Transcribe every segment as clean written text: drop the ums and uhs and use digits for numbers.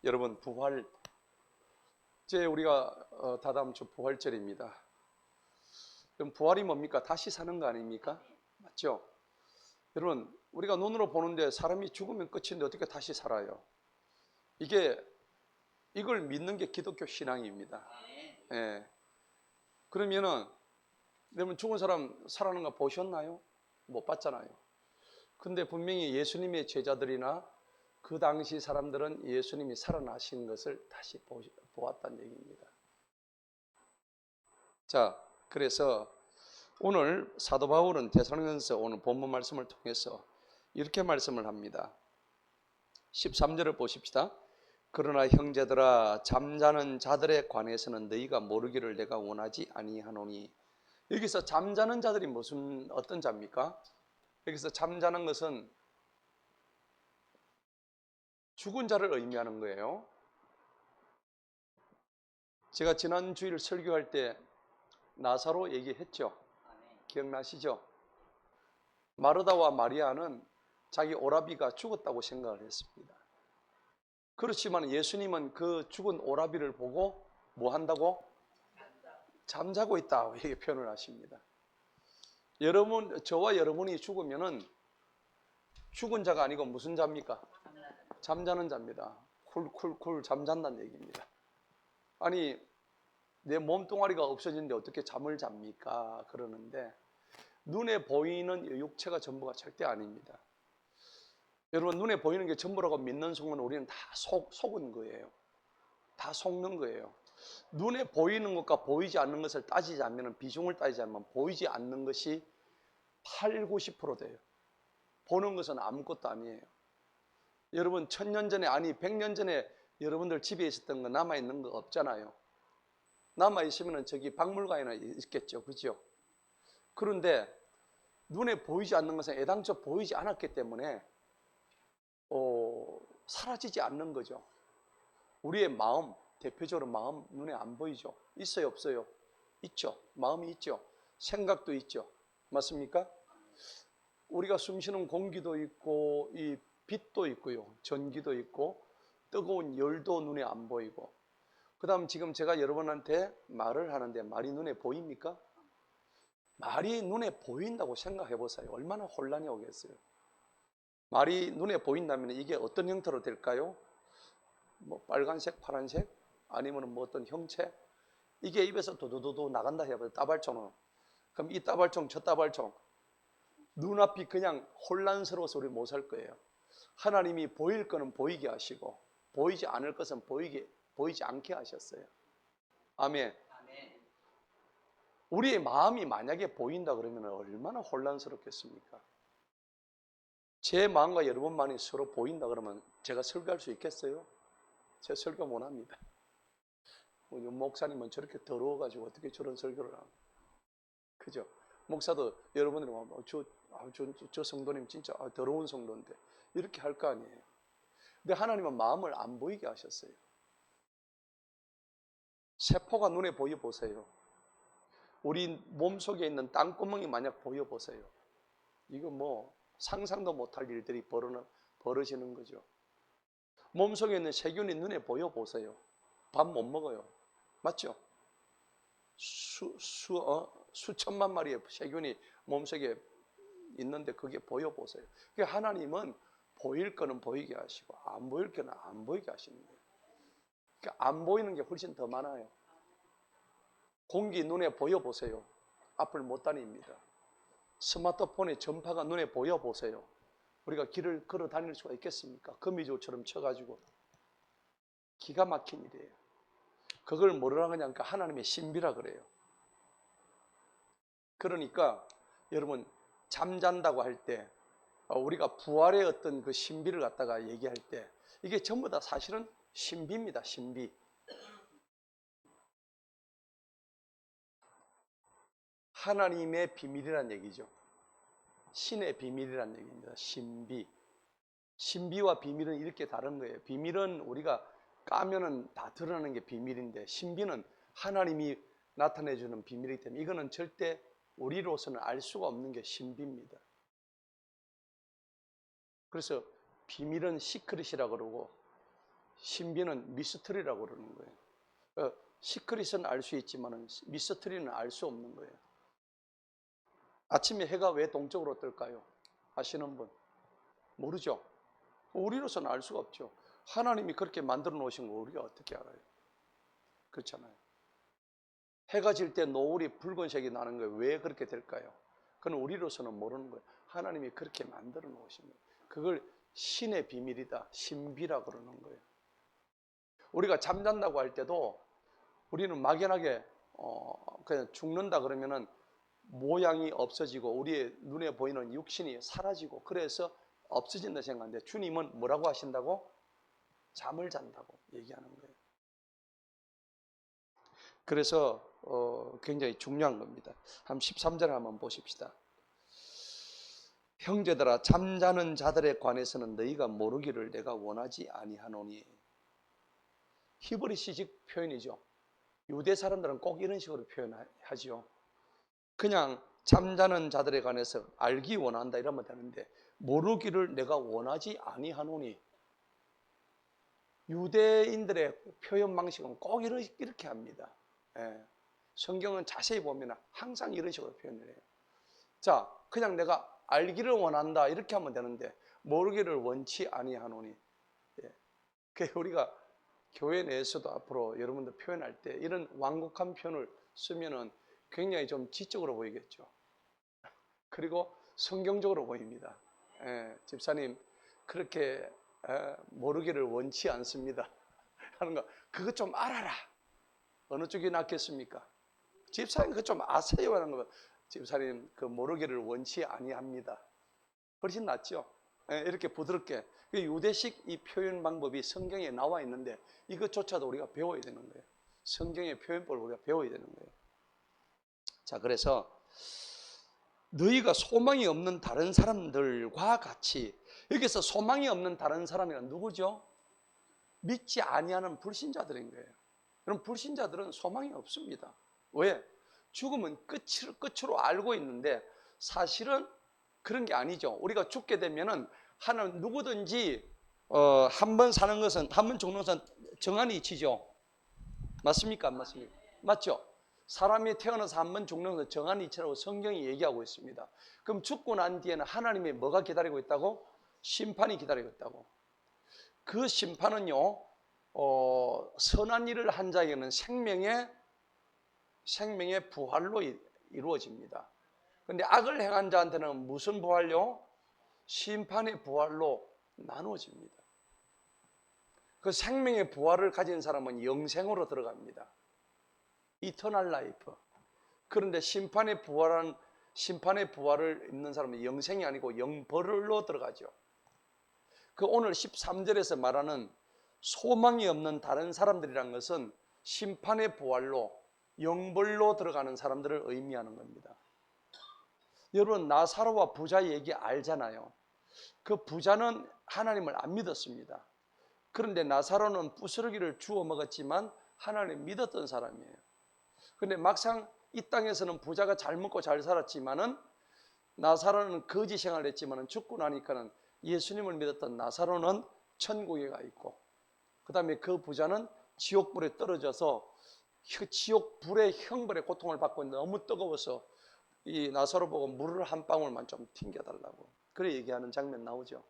여러분, 부활, 이제 우리가 다다음 주 부활절입니다. 그럼 부활이 뭡니까? 다시 사는 거 아닙니까? 맞죠? 여러분, 우리가 눈으로 보는데 사람이 죽으면 끝인데 어떻게 다시 살아요? 이걸 믿는 게 기독교 신앙입니다. 예. 그러면은 여러분, 죽은 사람 살아나는 거 보셨나요? 못 봤잖아요. 근데 분명히 예수님의 제자들이나 그 당시 사람들은 예수님이 살아나신 것을 다시 보았다는 얘기입니다. 자, 그래서 오늘 사도 바울은 데살로니가서 오늘 본문 말씀을 통해서 이렇게 말씀을 합니다. 13절을 보십시다. 그러나 형제들아, 잠자는 자들에 관해서는 너희가 모르기를 내가 원하지 아니하노니. 여기서 잠자는 자들이 어떤 자입니까? 여기서 잠자는 것은 죽은 자를 의미하는 거예요. 제가 지난 주일 설교할 때 나사로 얘기했죠. 기억나시죠? 마르다와 마리아는 자기 오라비가 죽었다고 생각을 했습니다. 그렇지만 예수님은 그 죽은 오라비를 보고 뭐 한다고? 잠자고 있다고 이렇게 표현을 하십니다. 저와 여러분이 죽으면은 죽은 자가 아니고 무슨 자입니까? 잠자는 자입니다. 쿨쿨쿨 잠잔다는 얘기입니다. 아니, 내 몸뚱아리가 없어지는데 어떻게 잠을 잡니까? 그러는데 눈에 보이는 육체가 전부가 절대 아닙니다. 여러분, 눈에 보이는 게 전부라고 믿는 순간 우리는 다 속은 거예요. 다 속는 거예요. 눈에 보이는 것과 보이지 않는 것을 따지자면, 비중을 따지자면 보이지 않는 것이 8, 90% 돼요. 보는 것은 아무것도 아니에요. 여러분, 1000년 전에, 아니 100년 전에 여러분들 집에 있었던 거 남아있는 거 없잖아요. 남아있으면 저기 박물관에나 있겠죠. 그죠? 그런데 눈에 보이지 않는 것은 애당초 보이지 않았기 때문에 사라지지 않는 거죠. 우리의 마음, 대표적으로 마음 눈에 안 보이죠. 있어요, 없어요? 있죠. 마음이 있죠. 생각도 있죠. 맞습니까? 우리가 숨쉬는 공기도 있고 이 빛도 있고요. 전기도 있고 뜨거운 열도 눈에 안 보이고, 그 다음 지금 제가 여러분한테 말을 하는데 말이 눈에 보입니까? 말이 눈에 보인다고 생각해 보세요. 얼마나 혼란이 오겠어요. 말이 눈에 보인다면 이게 어떤 형태로 될까요? 뭐 빨간색, 파란색, 아니면 뭐 어떤 형체? 이게 입에서 도도도도 나간다 해봐요. 따발총으로. 그럼 이 따발총, 저 따발총, 눈앞이 그냥 혼란스러워서 우리 못 살 거예요. 하나님이 보일 거는 보이게 하시고 보이지 않을 것은 보이지 않게 하셨어요. 아멘. 우리의 마음이 만약에 보인다 그러면 얼마나 혼란스럽겠습니까? 제 마음과 여러분 마음이 서로 보인다 그러면 제가 설교할 수 있겠어요? 제가 설교 못 합니다. 목사님은 저렇게 더러워가지고 어떻게 저런 설교를 합니까? 그죠? 목사도 여러분들이 저 성도님 진짜 더러운 성도인데 이렇게 할 거 아니에요. 근데 하나님은 마음을 안 보이게 하셨어요. 세포가 눈에 보여 보세요. 우리 몸속에 있는 땅구멍이 만약 보여 보세요. 이거 뭐 상상도 못할 일들이 벌어지는 거죠. 몸속에 있는 세균이 눈에 보여 보세요. 밥 못 먹어요. 맞죠? 수천만 마리의 세균이 몸속에 있는데 그게 보여 보세요. 그러니까 하나님은 보일 거는 보이게 하시고 안 보일 거는 안 보이게 하시는 거예요. 그러니까 안 보이는 게 훨씬 더 많아요. 공기 눈에 보여 보세요. 앞을 못 다닙니다. 스마트폰의 전파가 눈에 보여 보세요. 우리가 길을 걸어 다닐 수가 있겠습니까? 거미줄처럼 쳐가지고. 기가 막힌 일이에요. 그걸 뭐라 그러냐니까 하나님의 신비라 그래요. 그러니까 여러분, 잠잔다고 할 때 우리가 부활의 어떤 그 신비를 갖다가 얘기할 때 이게 전부 다 사실은 신비입니다. 신비. 하나님의 비밀이란 얘기죠. 신의 비밀이란 얘기입니다. 신비. 신비와 비밀은 이렇게 다른 거예요. 비밀은 우리가 까면은 다 드러나는 게 비밀인데, 신비는 하나님이 나타내주는 비밀이기 때문에 이거는 절대 우리로서는 알 수가 없는 게 신비입니다. 그래서 비밀은 시크릿이라고 그러고 신비는 미스터리라고 그러는 거예요. 시크릿은 알 수 있지만 미스터리는 알 수 없는 거예요. 아침에 해가 왜 동쪽으로 뜰까요? 아시는 분? 모르죠? 우리로서는 알 수가 없죠. 하나님이 그렇게 만들어 놓으신 거 우리가 어떻게 알아요? 그렇잖아요. 해가 질 때 노을이 붉은색이 나는 거예요. 왜 그렇게 될까요? 그건 우리로서는 모르는 거예요. 하나님이 그렇게 만들어 놓으신 거예요. 그걸 신의 비밀이다, 신비라 그러는 거예요. 우리가 잠잔다고 할 때도 우리는 막연하게 그냥 죽는다 그러면은 모양이 없어지고 우리의 눈에 보이는 육신이 사라지고 그래서 없어진다 생각하는데, 주님은 뭐라고 하신다고? 잠을 잔다고 얘기하는 거예요. 그래서 굉장히 중요한 겁니다. 한 13절을 한번 보십시다. 형제들아, 잠자는 자들에 관해서는 너희가 모르기를 내가 원하지 아니하노니. 히브리시식 표현이죠. 유대 사람들은 꼭 이런 식으로 표현하죠. 그냥 잠자는 자들에 관해서 알기 원한다 이러면 되는데, 모르기를 내가 원하지 아니하노니. 유대인들의 표현 방식은 꼭 이렇게 합니다. 예. 성경은 자세히 보면 항상 이런 식으로 표현을 해요. 자, 그냥 내가 알기를 원한다 이렇게 하면 되는데, 모르기를 원치 아니하노니. 예. 그래서 우리가 교회 내에서도 앞으로 여러분들 표현할 때 이런 완곡한 표현을 쓰면은 굉장히 좀 지적으로 보이겠죠. 그리고 성경적으로 보입니다. 예, 집사님 그렇게 모르기를 원치 않습니다 하는 거, 그거 좀 알아라. 어느 쪽이 낫겠습니까? 집사님 그거 좀 아세요 하는 거, 집사님 그 모르기를 원치 아니합니다. 훨씬 낫죠. 예, 이렇게 부드럽게. 유대식 이 표현 방법이 성경에 나와 있는데 이것조차도 우리가 배워야 되는 거예요. 성경의 표현법을 우리가 배워야 되는 거예요. 자, 그래서 너희가 소망이 없는 다른 사람들과 같이, 여기서 소망이 없는 다른 사람이란 누구죠? 믿지 아니하는 불신자들인 거예요. 그럼 불신자들은 소망이 없습니다. 왜? 죽음은 끝으로 알고 있는데 사실은 그런 게 아니죠. 우리가 죽게 되면은 하나님 누구든지 한 번 사는 것은, 한 번 죽는 것은 정한이 이치죠. 맞습니까? 안 맞습니까? 맞죠? 사람이 태어나서 한 번 죽는 것은 정한 이치라고 성경이 얘기하고 있습니다. 그럼 죽고 난 뒤에는 하나님이 뭐가 기다리고 있다고? 심판이 기다리고 있다고. 그 심판은요, 선한 일을 한 자에게는 생명의 부활로 이루어집니다. 그런데 악을 행한 자한테는 무슨 부활요? 심판의 부활로 나누어집니다. 그 생명의 부활을 가진 사람은 영생으로 들어갑니다. 이터널 라이프. 그런데 심판의 부활을 입는 사람은 영생이 아니고 영벌로 들어가죠. 그 오늘 13절에서 말하는 소망이 없는 다른 사람들이란 것은 심판의 부활로 영벌로 들어가는 사람들을 의미하는 겁니다. 여러분, 나사로와 부자 얘기 알잖아요. 그 부자는 하나님을 안 믿었습니다. 그런데 나사로는 부스러기를 주워 먹었지만 하나님을 믿었던 사람이에요. 그런데 막상 이 땅에서는 부자가 잘 먹고 잘 살았지만은, 나사로는 거지 생활을 했지만은 죽고 나니까는 예수님을 믿었던 나사로는 천국에 가 있고, 그 다음에 그 부자는 지옥불에 떨어져서 지옥불의 형벌의 고통을 받고 있는데 너무 뜨거워서 이 나사로 보고 물을 한 방울만 좀 튕겨달라고 그래 얘기하는 장면 나오죠.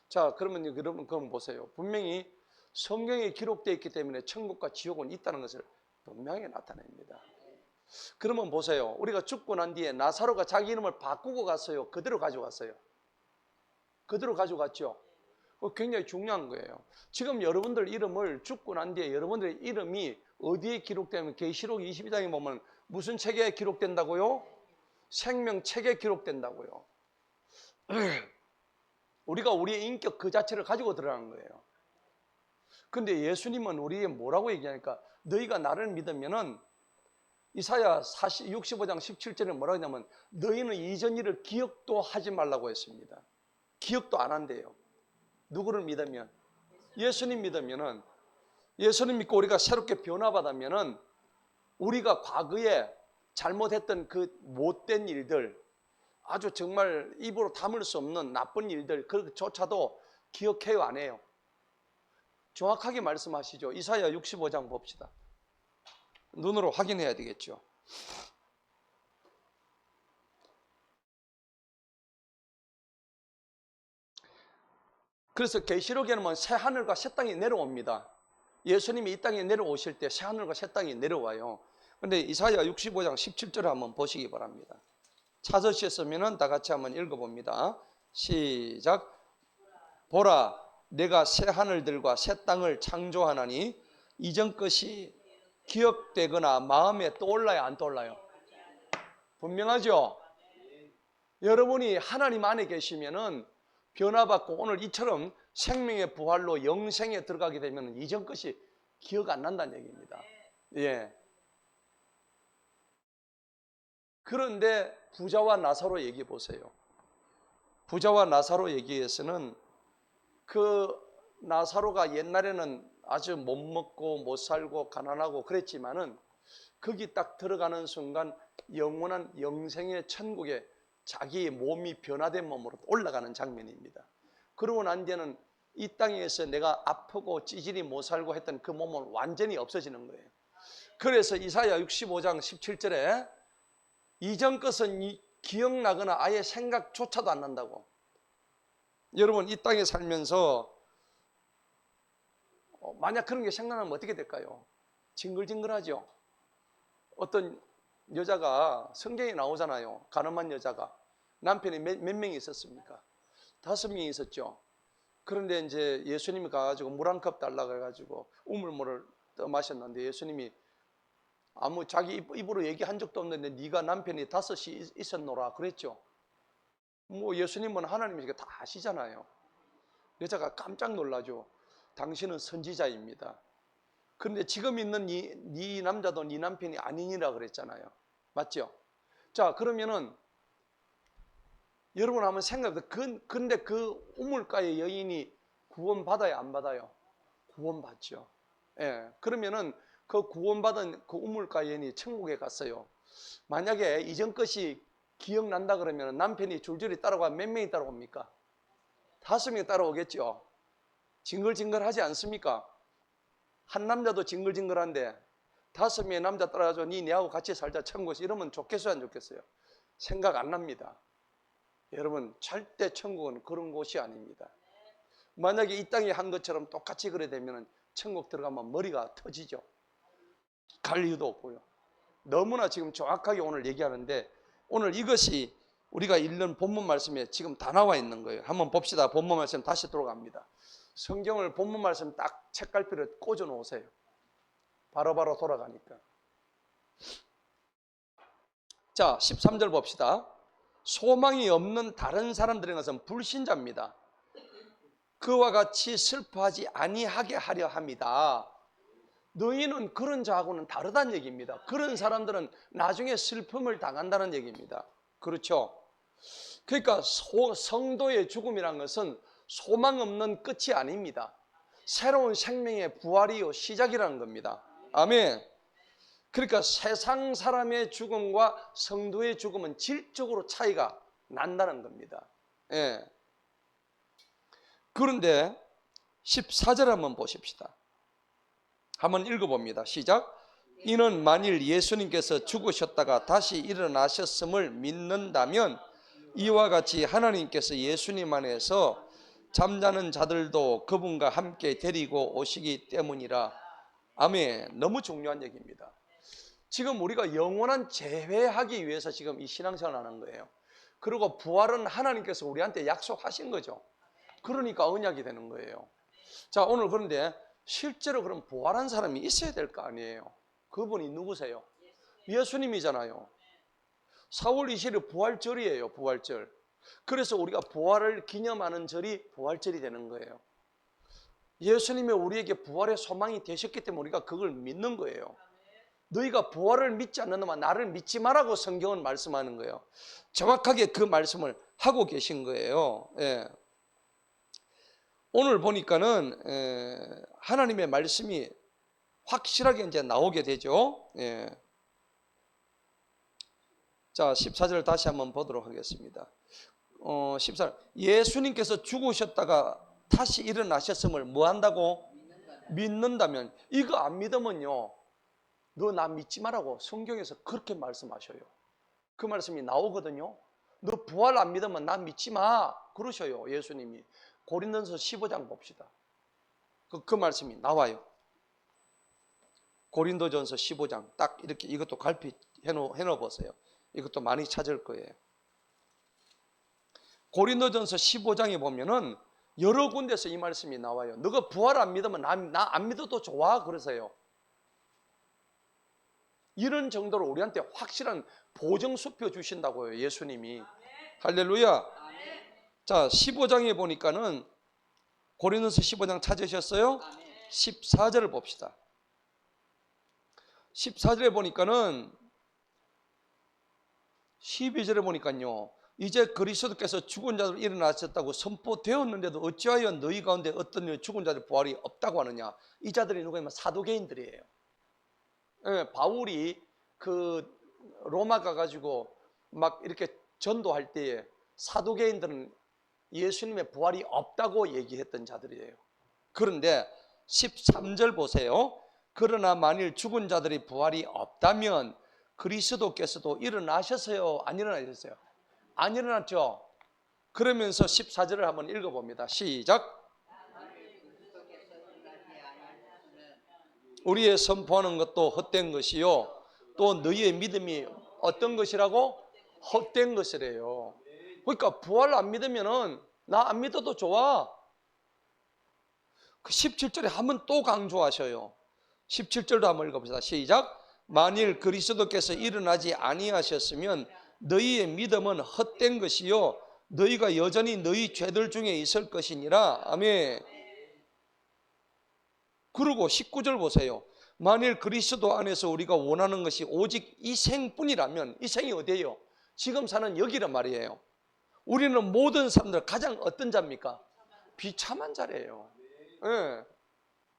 자, 그러면 여러분 그럼 보세요. 분명히 성경에 기록되어 있기 때문에 천국과 지옥은 있다는 것을 분명히 나타냅니다. 그러면 보세요. 우리가 죽고 난 뒤에 나사로가 자기 이름을 바꾸고 갔어요? 그대로 가져갔어요? 그대로 가져갔죠. 굉장히 중요한 거예요. 지금 여러분들 이름을 죽고 난 뒤에 여러분들의 이름이 어디에 기록되면, 계시록 22장에 보면 무슨 책에 기록된다고요? 생명책에 기록된다고요. 우리가 우리의 인격 그 자체를 가지고 들어가는 거예요. 근데 예수님은 우리에게 뭐라고 얘기하니까, 너희가 나를 믿으면은, 이사야 65장 17절에 뭐라고 하냐면, 너희는 이전 일을 기억도 하지 말라고 했습니다. 기억도 안 한대요. 누구를 믿으면? 예수님 믿으면은, 예수님 믿고 우리가 새롭게 변화받으면은, 우리가 과거에 잘못했던 그 못된 일들, 아주 정말 입으로 담을 수 없는 나쁜 일들, 그조차도 기억해요, 안 해요? 정확하게 말씀하시죠. 이사야 65장 봅시다. 눈으로 확인해야 되겠죠. 그래서 계시록에는 새 하늘과 새 땅이 내려옵니다. 예수님이 이 땅에 내려오실 때 새 하늘과 새 땅이 내려와요. 그런데 이사야 65장 17절을 한번 보시기 바랍니다. 찾으셨으면 다 같이 한번 읽어봅니다. 시작. 보라, 내가 새 하늘들과 새 땅을 창조하나니 이전 것이 기억되거나 마음에 떠올라야 안 떠올라요? 분명하죠? 여러분이 하나님 안에 계시면은 변화받고 오늘 이처럼 생명의 부활로 영생에 들어가게 되면 이전 것이 기억 안 난다는 얘기입니다. 예. 그런데 부자와 나사로 얘기해 보세요. 부자와 나사로 얘기에서는 그 나사로가 옛날에는 아주 못 먹고 못 살고 가난하고 그랬지만은 거기 딱 들어가는 순간 영원한 영생의 천국에 자기의 몸이 변화된 몸으로 올라가는 장면입니다. 그러고 난 뒤에는 이 땅에서 내가 아프고 찌질이 못 살고 했던 그 몸은 완전히 없어지는 거예요. 그래서 이사야 65장 17절에 이전 것은 기억나거나 아예 생각조차도 안 난다고. 여러분 이 땅에 살면서 만약 그런 게 생각나면 어떻게 될까요? 징글징글하죠. 어떤 여자가 성경에 나오잖아요. 가늠한 여자가 남편이 몇 명이 있었습니까? 5명이 있었죠. 그런데 이제 예수님이 가가지고 물 한 컵 달라고 해가지고 우물물을 떠 마셨는데 예수님이 아무 자기 입으로 얘기한 적도 없는데 네가 남편이 5이 있었노라 그랬죠. 뭐 예수님은 하나님이니까 다 아시잖아요. 여자가 깜짝 놀라죠. 당신은 선지자입니다. 그런데 지금 있는 네 남자도 네 남편이 아니니라 그랬잖아요. 맞죠? 자, 그러면은 여러분 한번 생각해. 근데 그 우물가의 여인이 구원받아야 안 받아요? 구원받죠. 예. 그러면은 그 구원받은 그 우물가 여인이 천국에 갔어요. 만약에 이전 것이 기억난다 그러면 남편이 줄줄이 따라가 몇 명이 따라옵니까? 5명이 따라오겠죠. 징글징글하지 않습니까? 한 남자도 징글징글한데 5명의 남자 따라가서 니하고 같이 살자 천국에서 이러면 좋겠어요 안 좋겠어요? 생각 안 납니다. 여러분 절대 천국은 그런 곳이 아닙니다. 만약에 이 땅에 한 것처럼 똑같이 그래 되면 천국 들어가면 머리가 터지죠. 갈 이유도 없고요. 너무나 지금 정확하게 오늘 얘기하는데 오늘 이것이 우리가 읽는 본문 말씀에 지금 다 나와 있는 거예요. 한번 봅시다. 본문 말씀 다시 돌아갑니다. 성경을 본문 말씀 딱 책갈피를 꽂아 놓으세요. 바로바로 돌아가니까. 자, 13절 봅시다. 소망이 없는 다른 사람들인 것은 불신자입니다. 그와 같이 슬퍼하지 아니하게 하려 합니다. 너희는 그런 자하고는 다르다는 얘기입니다. 그런 사람들은 나중에 슬픔을 당한다는 얘기입니다. 그렇죠? 그러니까 성도의 죽음이란 것은 소망 없는 끝이 아닙니다. 새로운 생명의 부활이요 시작이라는 겁니다. 아멘. 그러니까 세상 사람의 죽음과 성도의 죽음은 질적으로 차이가 난다는 겁니다. 예. 그런데 14절 한번 보십시다. 한번 읽어봅니다. 시작. 이는 만일 예수님께서 죽으셨다가 다시 일어나셨음을 믿는다면 이와 같이 하나님께서 예수님 안에서 잠자는 자들도 그분과 함께 데리고 오시기 때문이라. 아멘. 너무 중요한 얘기입니다. 지금 우리가 영원한 재회하기 위해서 지금 이 신앙생활을 하는 거예요. 그리고 부활은 하나님께서 우리한테 약속하신 거죠. 그러니까 언약이 되는 거예요. 자, 오늘 그런데 실제로 그럼 부활한 사람이 있어야 될 거 아니에요. 그분이 누구세요? 예수님이잖아요. 4월 20일 부활절이에요. 부활절. 그래서 우리가 부활을 기념하는 절이 부활절이 되는 거예요. 예수님이 우리에게 부활의 소망이 되셨기 때문에 우리가 그걸 믿는 거예요. 너희가 부활을 믿지 않는다면 나를 믿지 말라고 성경은 말씀하는 거예요. 정확하게 그 말씀을 하고 계신 거예요. 예. 오늘 보니까는 하나님의 말씀이 확실하게 이제 나오게 되죠. 예. 자, 14절 다시 한번 보도록 하겠습니다. 14절. 예수님께서 죽으셨다가 다시 일어나셨음을 뭐 한다고? 믿는다면. 이거 안 믿으면요, 너 나 믿지 말라고 성경에서 그렇게 말씀하셔요. 그 말씀이 나오거든요. 너 부활 안 믿으면 나 믿지 마 그러셔요, 예수님이. 고린도전서 15장 봅시다. 그 말씀이 나와요. 고린도전서 15장 딱 이렇게 이것도 갈피 해놓아 보세요. 이것도 많이 찾을 거예요. 고린도전서 15장에 보면은 여러 군데서 이 말씀이 나와요. 너가 부활 안 믿으면 나 안 믿어도 좋아 그러세요. 이런 정도로 우리한테 확실한 보증수표 주신다고요, 예수님이. 아멘. 할렐루야. 아멘. 자, 15장에 보니까는 고린도서 15장 찾으셨어요? 아멘. 14절을 봅시다. 14절에 보니까는 12절에 보니까요, 이제 그리스도께서 죽은 자들 일어나셨다고 선포되었는데도 어찌하여 너희 가운데 어떤 죽은 자들 부활이 없다고 하느냐. 이 자들이 누구냐면 사두개인들이에요. 예, 바울이 그 로마 가가지고 막 이렇게 전도할 때에 사두개인들은 예수님의 부활이 없다고 얘기했던 자들이에요. 그런데 13절 보세요. 그러나 만일 죽은 자들이 부활이 없다면 그리스도께서도 일어나셨어요? 안 일어나셨어요? 안 일어났죠? 그러면서 14절을 한번 읽어봅니다. 시작. 우리의 선포하는 것도 헛된 것이요 또 너희의 믿음이 어떤 것이라고? 헛된 것이래요. 그러니까 부활 안 믿으면은 나 안 믿어도 좋아. 그 17절에 한번 또 강조하셔요. 17절도 한번 읽어봅시다. 시작. 만일 그리스도께서 일어나지 아니하셨으면 너희의 믿음은 헛된 것이요 너희가 여전히 너희 죄들 중에 있을 것이니라. 아멘. 그리고 19절 보세요. 만일 그리스도 안에서 우리가 원하는 것이 오직 이 생뿐이라면, 이 생이 어디예요? 지금 사는 여기란 말이에요. 우리는 모든 사람들 가장 어떤 자입니까? 비참한 자래요. 네.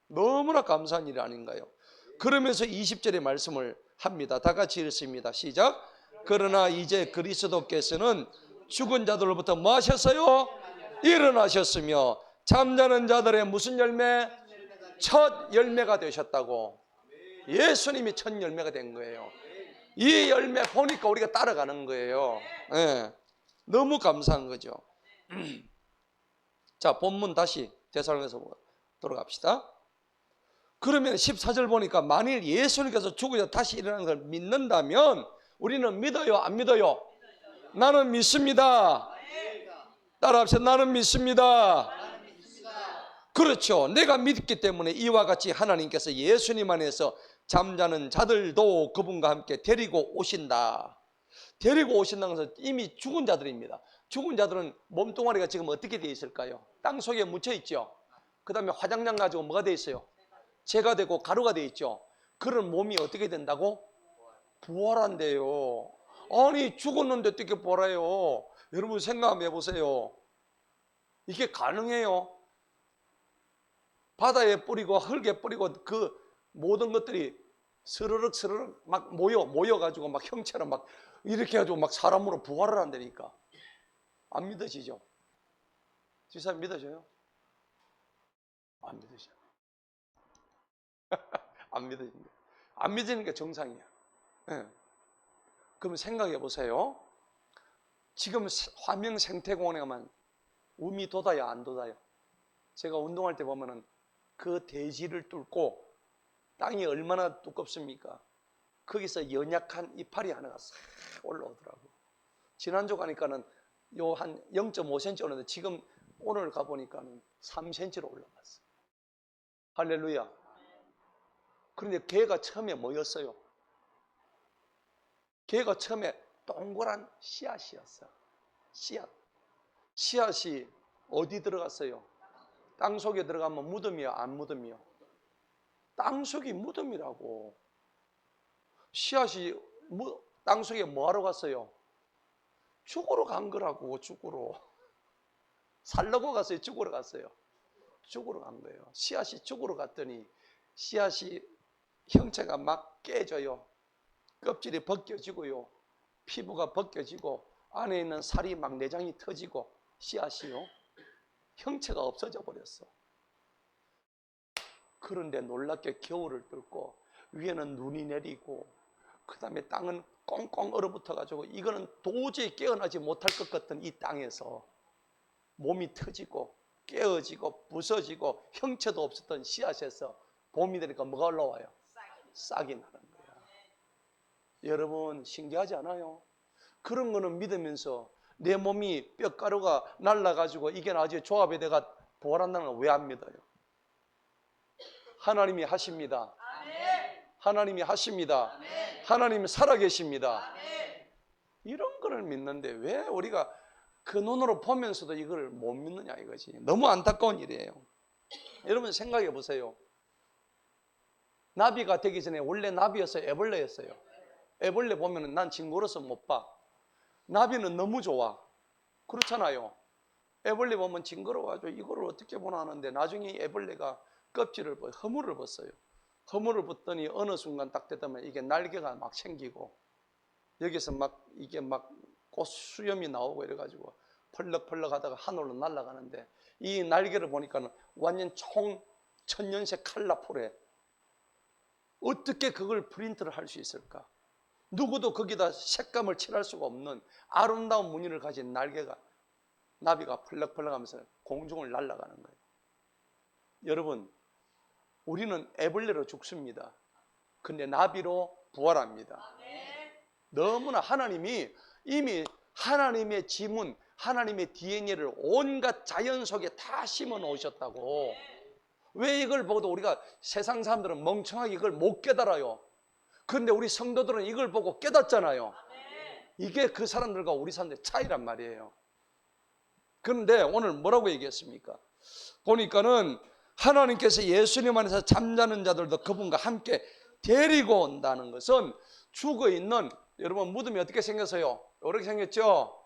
너무나 감사한 일이 아닌가요? 그러면서 20절의 말씀을 합니다. 다 같이 읽습니다. 시작. 그러나 이제 그리스도께서는 죽은 자들로부터 뭐 하셨어요? 일어나셨으며 잠자는 자들의 무슨 열매? 첫 열매가 되셨다고. 예수님이 첫 열매가 된 거예요. 이 열매 보니까 우리가 따라가는 거예요. 네. 너무 감사한 거죠. 자, 본문 다시 데살로니가서 돌아갑시다. 그러면 14절 보니까 만일 예수님께서 죽으셔서 다시 일어나는 걸 믿는다면 우리는 믿어요? 안 믿어요? 나는 믿습니다. 따라합시다. 나는 믿습니다. 그렇죠. 내가 믿기 때문에 이와 같이 하나님께서 예수님 안에서 잠자는 자들도 그분과 함께 데리고 오신다. 데리고 오신다는 것은 이미 죽은 자들입니다. 죽은 자들은 몸뚱아리가 지금 어떻게 되어 있을까요? 땅 속에 묻혀 있죠. 그 다음에 화장량 가지고 뭐가 되어 있어요? 재가 되고 가루가 되어 있죠. 그런 몸이 어떻게 된다고? 부활한대요. 아니 죽었는데 어떻게 부활해요? 여러분 생각 한번 해보세요. 이게 가능해요? 바다에 뿌리고 흙에 뿌리고 그 모든 것들이 스르륵 스르륵 막 모여가지고 막 형체로 막 이렇게 해가지고 막 사람으로 부활을 한다니까. 안 믿어지죠? 지사님 믿어져요? 안 믿어져. 안 믿어진다. 안 믿어지는 게 정상이야. 네. 그럼 생각해 보세요. 지금 화명 생태공원에 가면 우미 돋아요, 안 돋아요? 제가 운동할 때 보면은 그 대지를 뚫고 땅이 얼마나 두껍습니까? 거기서 연약한 이파리 하나가 싹 올라오더라고. 지난주 가니까는 요 한 0.5cm 오는데 지금 오늘 가보니까는 3cm로 올라갔어. 할렐루야. 그런데 걔가 처음에 뭐였어요? 걔가 처음에 동그란 씨앗이었어. 씨앗. 씨앗이 어디 들어갔어요? 땅 속에 들어가면 무덤이요, 안 무덤이요? 땅 속이 무덤이라고. 씨앗이 땅 속에 뭐하러 갔어요? 죽으러 간 거라고. 죽으러. 살려고 갔어요? 죽으러 갔어요? 죽으러 간 거예요. 씨앗이 죽으러 갔더니 씨앗이 형체가 막 깨져요. 껍질이 벗겨지고요. 피부가 벗겨지고 안에 있는 살이 막 내장이 터지고 씨앗이요. 형체가 없어져 버렸어. 그런데 놀랍게 겨울을 뚫고 위에는 눈이 내리고 그 다음에 땅은 꽁꽁 얼어붙어 가지고 이거는 도저히 깨어나지 못할 것 같던 이 땅에서 몸이 터지고 깨어지고 부서지고 형체도 없었던 씨앗에서 봄이 되니까 뭐가 올라와요? 싹이 나는 거야. 여러분 신기하지 않아요? 그런 거는 믿으면서 내 몸이 뼈가루가 날라가지고 이게 나중에 조합이 돼가 부활한다는 걸 왜 안 믿어요? 하나님이 하십니다. 하나님이 하십니다. 하나님이 살아계십니다. 이런 거를 믿는데 왜 우리가 그 눈으로 보면서도 이걸 못 믿느냐 이거지. 너무 안타까운 일이에요. 여러분 생각해 보세요. 나비가 되기 전에 원래 나비였어요? 애벌레였어요? 애벌레 보면은 난 징그러워서 못 봐. 나비는 너무 좋아. 그렇잖아요. 애벌레 보면 징그러워가지고 이거를 어떻게 보나 하는데 나중에 애벌레가 껍질을 허물을 벗어요. 허물을 벗더니 어느 순간 딱 되면 이게 날개가 막 생기고 여기서 막 이게 막 꽃수염이 나오고 이래가지고 펄럭펄럭 하다가 하늘로 날아가는데 이 날개를 보니까는 완전 천년색 칼라폴에 어떻게 그걸 프린트를 할 수 있을까? 누구도 거기다 색감을 칠할 수가 없는 아름다운 무늬를 가진 날개가 나비가 펄럭펄럭 하면서 공중을 날아가는 거예요. 여러분 우리는 애벌레로 죽습니다. 근데 나비로 부활합니다. 너무나 하나님이 이미 하나님의 지문, 하나님의 DNA를 온갖 자연 속에 다 심어 놓으셨다고. 왜 이걸 보고도 우리가 세상 사람들은 멍청하게 이걸 못 깨달아요. 그런데 우리 성도들은 이걸 보고 깨닫잖아요. 이게 그 사람들과 우리 사람들의 차이란 말이에요. 그런데 오늘 뭐라고 얘기했습니까? 보니까는 하나님께서 예수님 안에서 잠자는 자들도 그분과 함께 데리고 온다는 것은 죽어있는, 여러분 무덤이 어떻게 생겼어요? 이렇게 생겼죠?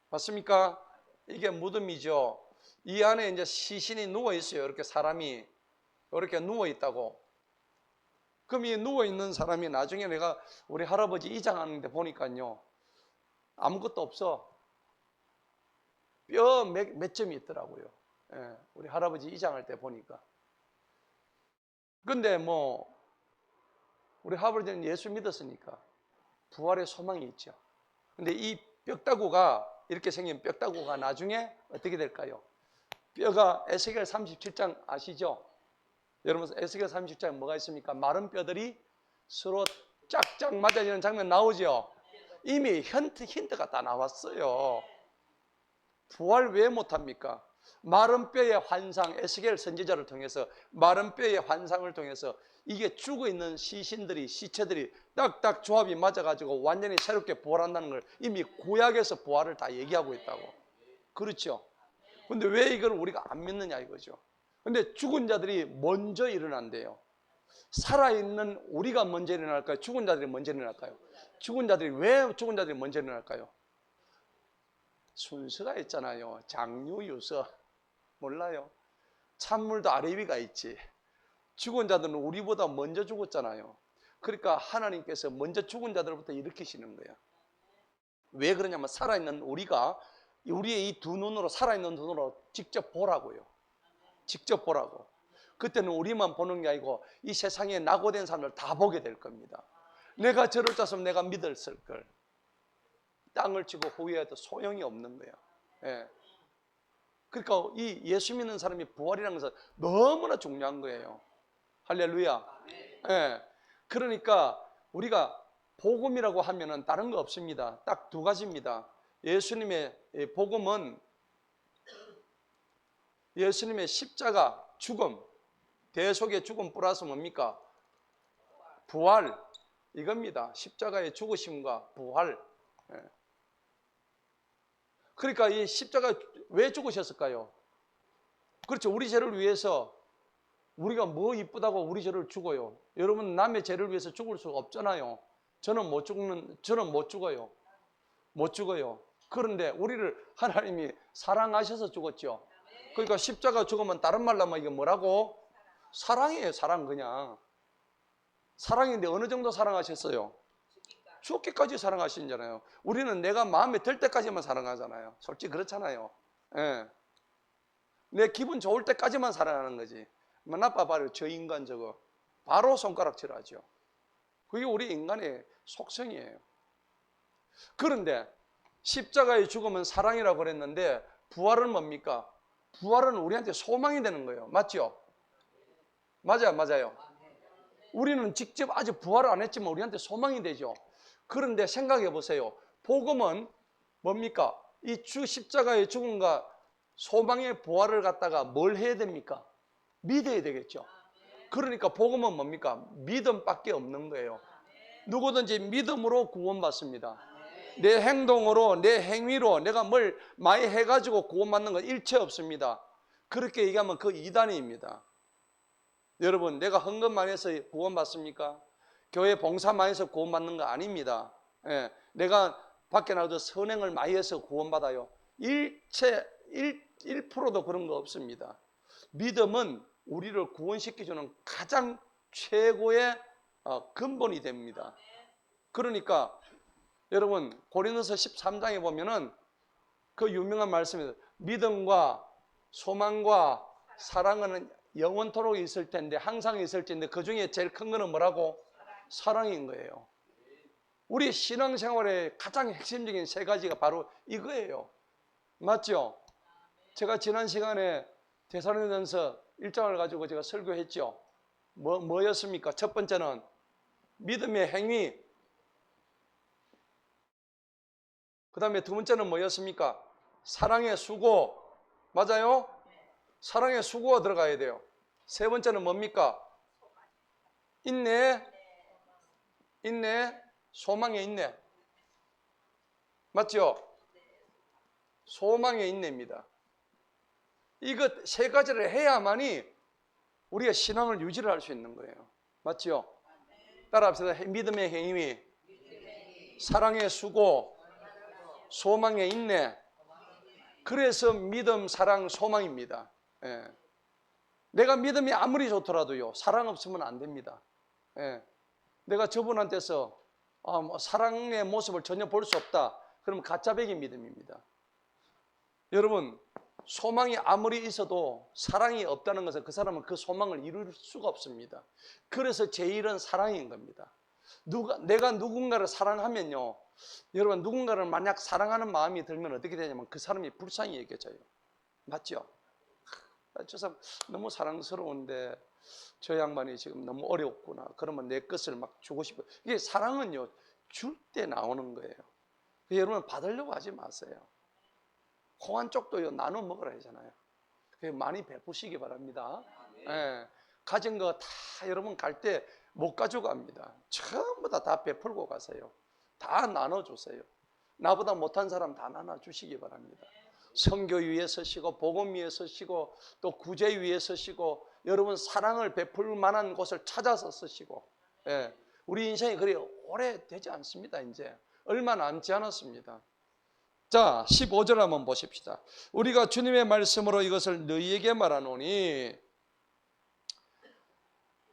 맞습니까? 이게 무덤이죠. 이 안에 이제 시신이 누워있어요. 이렇게 사람이 이렇게 누워있다고. 그럼 이 누워있는 사람이 나중에 내가 우리 할아버지 이장하는데 보니까요 아무것도 없어. 뼈 몇 점이 있더라고요. 예, 우리 할아버지 이장할 때 보니까. 근데 뭐 우리 할아버지는 예수 믿었으니까 부활의 소망이 있죠. 근데 이 뼈다구가 이렇게 생긴 뼈다구가 나중에 어떻게 될까요? 뼈가 에스겔 37장 아시죠? 여러분 에스겔 37장에 뭐가 있습니까? 마른 뼈들이 서로 짝짝 맞아지는 장면 나오죠? 이미 힌트가 다 나왔어요. 부활 왜 못합니까? 마른 뼈의 환상, 에스겔 선지자를 통해서 마른 뼈의 환상을 통해서 이게 죽어있는 시체들이 딱딱 조합이 맞아가지고 완전히 새롭게 부활한다는 걸 이미 구약에서 부활을 다 얘기하고 있다고. 그렇죠? 근데 왜 이걸 우리가 안 믿느냐 이거죠. 근데 죽은 자들이 먼저 일어난대요. 살아있는 우리가 먼저 일어날까요? 죽은 자들이 먼저 일어날까요? 왜 죽은 자들이 먼저 일어날까요? 순서가 있잖아요. 장유, 유서. 몰라요? 찬물도 아래 위가 있지. 죽은 자들은 우리보다 먼저 죽었잖아요. 그러니까 하나님께서 먼저 죽은 자들부터 일으키시는 거예요. 왜 그러냐면 살아있는 우리의 이 두 눈으로, 살아있는 눈으로 직접 보라고요. 직접 보라고. 그때는 우리만 보는 게 아니고 이 세상에 낙오된 사람을 다 보게 될 겁니다. 내가 저를 짰으면 내가 믿었을 걸. 땅을 치고 후회해도 소용이 없는 거야. 예. 그러니까 이 예수 믿는 사람이 부활이라는 것은 너무나 중요한 거예요. 할렐루야. 예. 그러니까 우리가 복음이라고 하면은 다른 거 없습니다. 딱 두 가지입니다. 예수님의 복음은 예수님의 십자가, 죽음, 대속의 죽음 플러스 뭡니까? 부활, 이겁니다. 십자가의 죽으심과 부활. 예. 그러니까 이 십자가 왜 죽으셨을까요? 그렇죠. 우리 죄를 위해서. 우리가 뭐 이쁘다고 우리 죄를 죽어요. 여러분 남의 죄를 위해서 죽을 수가 없잖아요. 저는 못 죽어요. 못 죽어요. 그런데 우리를 하나님이 사랑하셔서 죽었죠. 그러니까 십자가 죽으면 다른 말로 하면 이게 뭐라고? 사랑이에요. 사랑. 그냥 사랑인데 어느 정도 사랑하셨어요? 죽기까지 사랑하시잖아요. 우리는 내가 마음에 들 때까지만 사랑하잖아요. 솔직히 그렇잖아요. 예. 내 기분 좋을 때까지만 사랑하는 거지. 나빠봐요. 저 인간 저거. 바로 손가락질하죠. 그게 우리 인간의 속성이에요. 그런데 십자가의 죽음은 사랑이라고 그랬는데 부활은 뭡니까? 부활은 우리한테 소망이 되는 거예요. 맞죠? 맞아요. 우리는 직접 아직 부활을 안 했지만 우리한테 소망이 되죠. 그런데 생각해 보세요. 복음은 뭡니까? 이 십자가의 죽음과 소망의 부활을 갖다가 뭘 해야 됩니까? 믿어야 되겠죠. 그러니까 복음은 뭡니까? 믿음밖에 없는 거예요. 누구든지 믿음으로 구원받습니다. 내 행동으로, 내 행위로 내가 뭘 많이 해가지고 구원받는 건 일체 없습니다. 그렇게 얘기하면 그 이단입니다. 여러분, 내가 헌금 많이 해서 구원받습니까? 교회 봉사 많이 해서 구원받는 거 아닙니다. 예, 내가 밖에 나가서 선행을 많이 해서 구원받아요. 일체 1%도 그런 거 없습니다. 믿음은 우리를 구원시켜주는 가장 최고의 근본이 됩니다. 그러니까 여러분 고린도서 13장에 보면은 그 유명한 말씀이에요. 믿음과 소망과 사랑은 영원토록 있을 텐데, 항상 있을 텐데 그 중에 제일 큰 거는 뭐라고? 사랑인 거예요. 우리 신앙생활의 가장 핵심적인 세 가지가 바로 이거예요. 맞죠? 제가 지난 시간에 데살로니가서 1장을 가지고 제가 설교했죠. 뭐였습니까? 첫 번째는 믿음의 행위. 그 다음에 두 번째는 뭐였습니까? 사랑의 수고. 맞아요? 사랑의 수고가 들어가야 돼요. 세 번째는 뭡니까? 인내, 소망의 인내. 맞죠? 소망의 인내입니다. 이것 세 가지를 해야만이 우리가 신앙을 유지를 할 수 있는 거예요. 맞죠? 따라합시다. 믿음의 행위, 사랑의 수고, 소망의 인내. 그래서 믿음, 사랑, 소망입니다. 예. 내가 믿음이 아무리 좋더라도요, 사랑 없으면 안 됩니다. 예. 내가 저분한테서 사랑의 모습을 전혀 볼 수 없다. 그러면 가짜배기 믿음입니다. 여러분, 소망이 아무리 있어도 사랑이 없다는 것은 그 사람은 그 소망을 이룰 수가 없습니다. 그래서 제일은 사랑인 겁니다. 내가 누군가를 사랑하면요, 여러분, 누군가를 만약 사랑하는 마음이 들면 어떻게 되냐면 그 사람이 불쌍히 여겨져요. 맞죠? 저 사람 너무 사랑스러운데 저 양반이 지금 너무 어렵구나. 그러면 내 것을 막 주고 싶어요. 이게 사랑은요, 줄 때 나오는 거예요. 여러분, 받으려고 하지 마세요. 콩 한 쪽도요, 나눠 먹으라 하잖아요. 많이 베푸시기 바랍니다. 예, 가진 거 다 여러분 갈 때 못 가지고 갑니다. 전부 다 베풀고 가세요. 다 나눠주세요. 나보다 못한 사람 다 나눠주시기 바랍니다. 선교 위에 서시고 복음 위에 서시고 또 구제 위에 서시고 여러분 사랑을 베풀 만한 곳을 찾아서 서시고. 예, 우리 인생이 그리 오래되지 않습니다. 이제 얼마 남지 않았습니다. 자, 15절 한번 보십시다. 우리가 주님의 말씀으로 이것을 너희에게 말하노니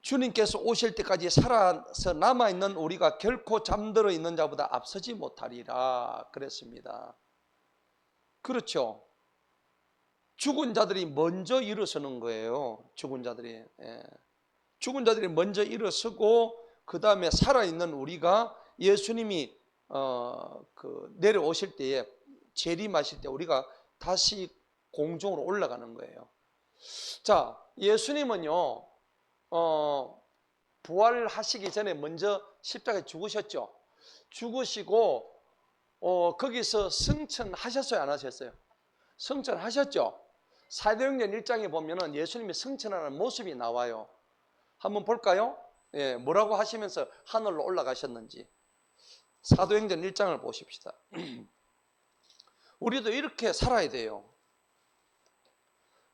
주님께서 오실 때까지 살아서 남아있는 우리가 결코 잠들어 있는 자보다 앞서지 못하리라 그랬습니다. 그렇죠. 죽은 자들이 먼저 일어서는 거예요. 죽은 자들이. 예. 죽은 자들이 먼저 일어서고 그 다음에 살아있는 우리가 예수님이 내려오실 때에 재림하실 때 우리가 다시 공중으로 올라가는 거예요. 자, 예수님은요 부활하시기 전에 먼저 십자가에 죽으셨죠. 죽으시고 거기서 승천하셨어요, 안 하셨어요? 승천하셨죠. 사도행전 1장에 보면은 예수님이 승천하는 모습이 나와요. 한번 볼까요? 예, 뭐라고 하시면서 하늘로 올라가셨는지. 사도행전 1장을 보십시다. 우리도 이렇게 살아야 돼요.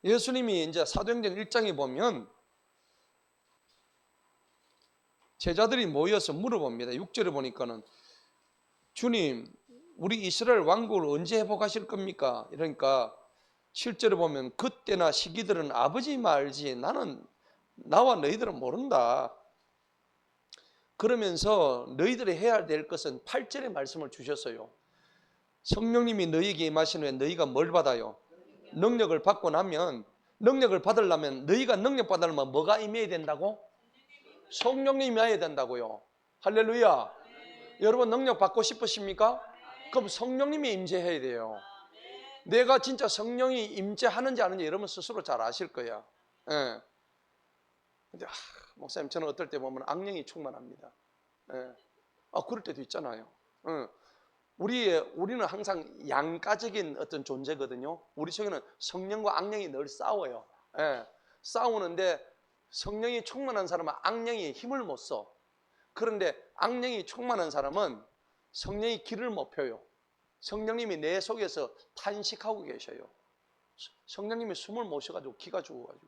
예수님이 이제 사도행전 1장에 보면 제자들이 모여서 물어봅니다. 6절에 보니까는 주님, 우리 이스라엘 왕국을 언제 회복하실 겁니까? 이러니까 7절에 보면 그때나 시기들은 아버지만 알지 나와 너희들은 모른다. 그러면서 너희들이 해야 될 것은 8절의 말씀을 주셨어요. 성령님이 너희에게 임하신 후에 너희가 뭘 받아요? 능력을 받고 나면 능력을 받으려면 너희가 능력 받으려면 뭐가 임해야 된다고? 성령님이 임해야 된다고요. 할렐루야. 여러분 능력 받고 싶으십니까? 그럼 성령님이 임재해야 돼요. 내가 진짜 성령이 임재하는지 아닌지 여러분 스스로 잘 아실 거야. 예. 근데 목사님 저는 어떨 때 보면 악령이 충만합니다. 예. 그럴 때도 있잖아요. 예. 우리는 항상 양가적인 어떤 존재거든요. 우리 속에는 성령과 악령이 늘 싸워요. 예. 싸우는데 성령이 충만한 사람은 악령이 힘을 못 써. 그런데 악령이 충만한 사람은 성령이 길을 못 펴요. 성령님이 내 속에서 탄식하고 계셔요. 성령님이 숨을 못 쉬어가지고 기가 죽어가지고.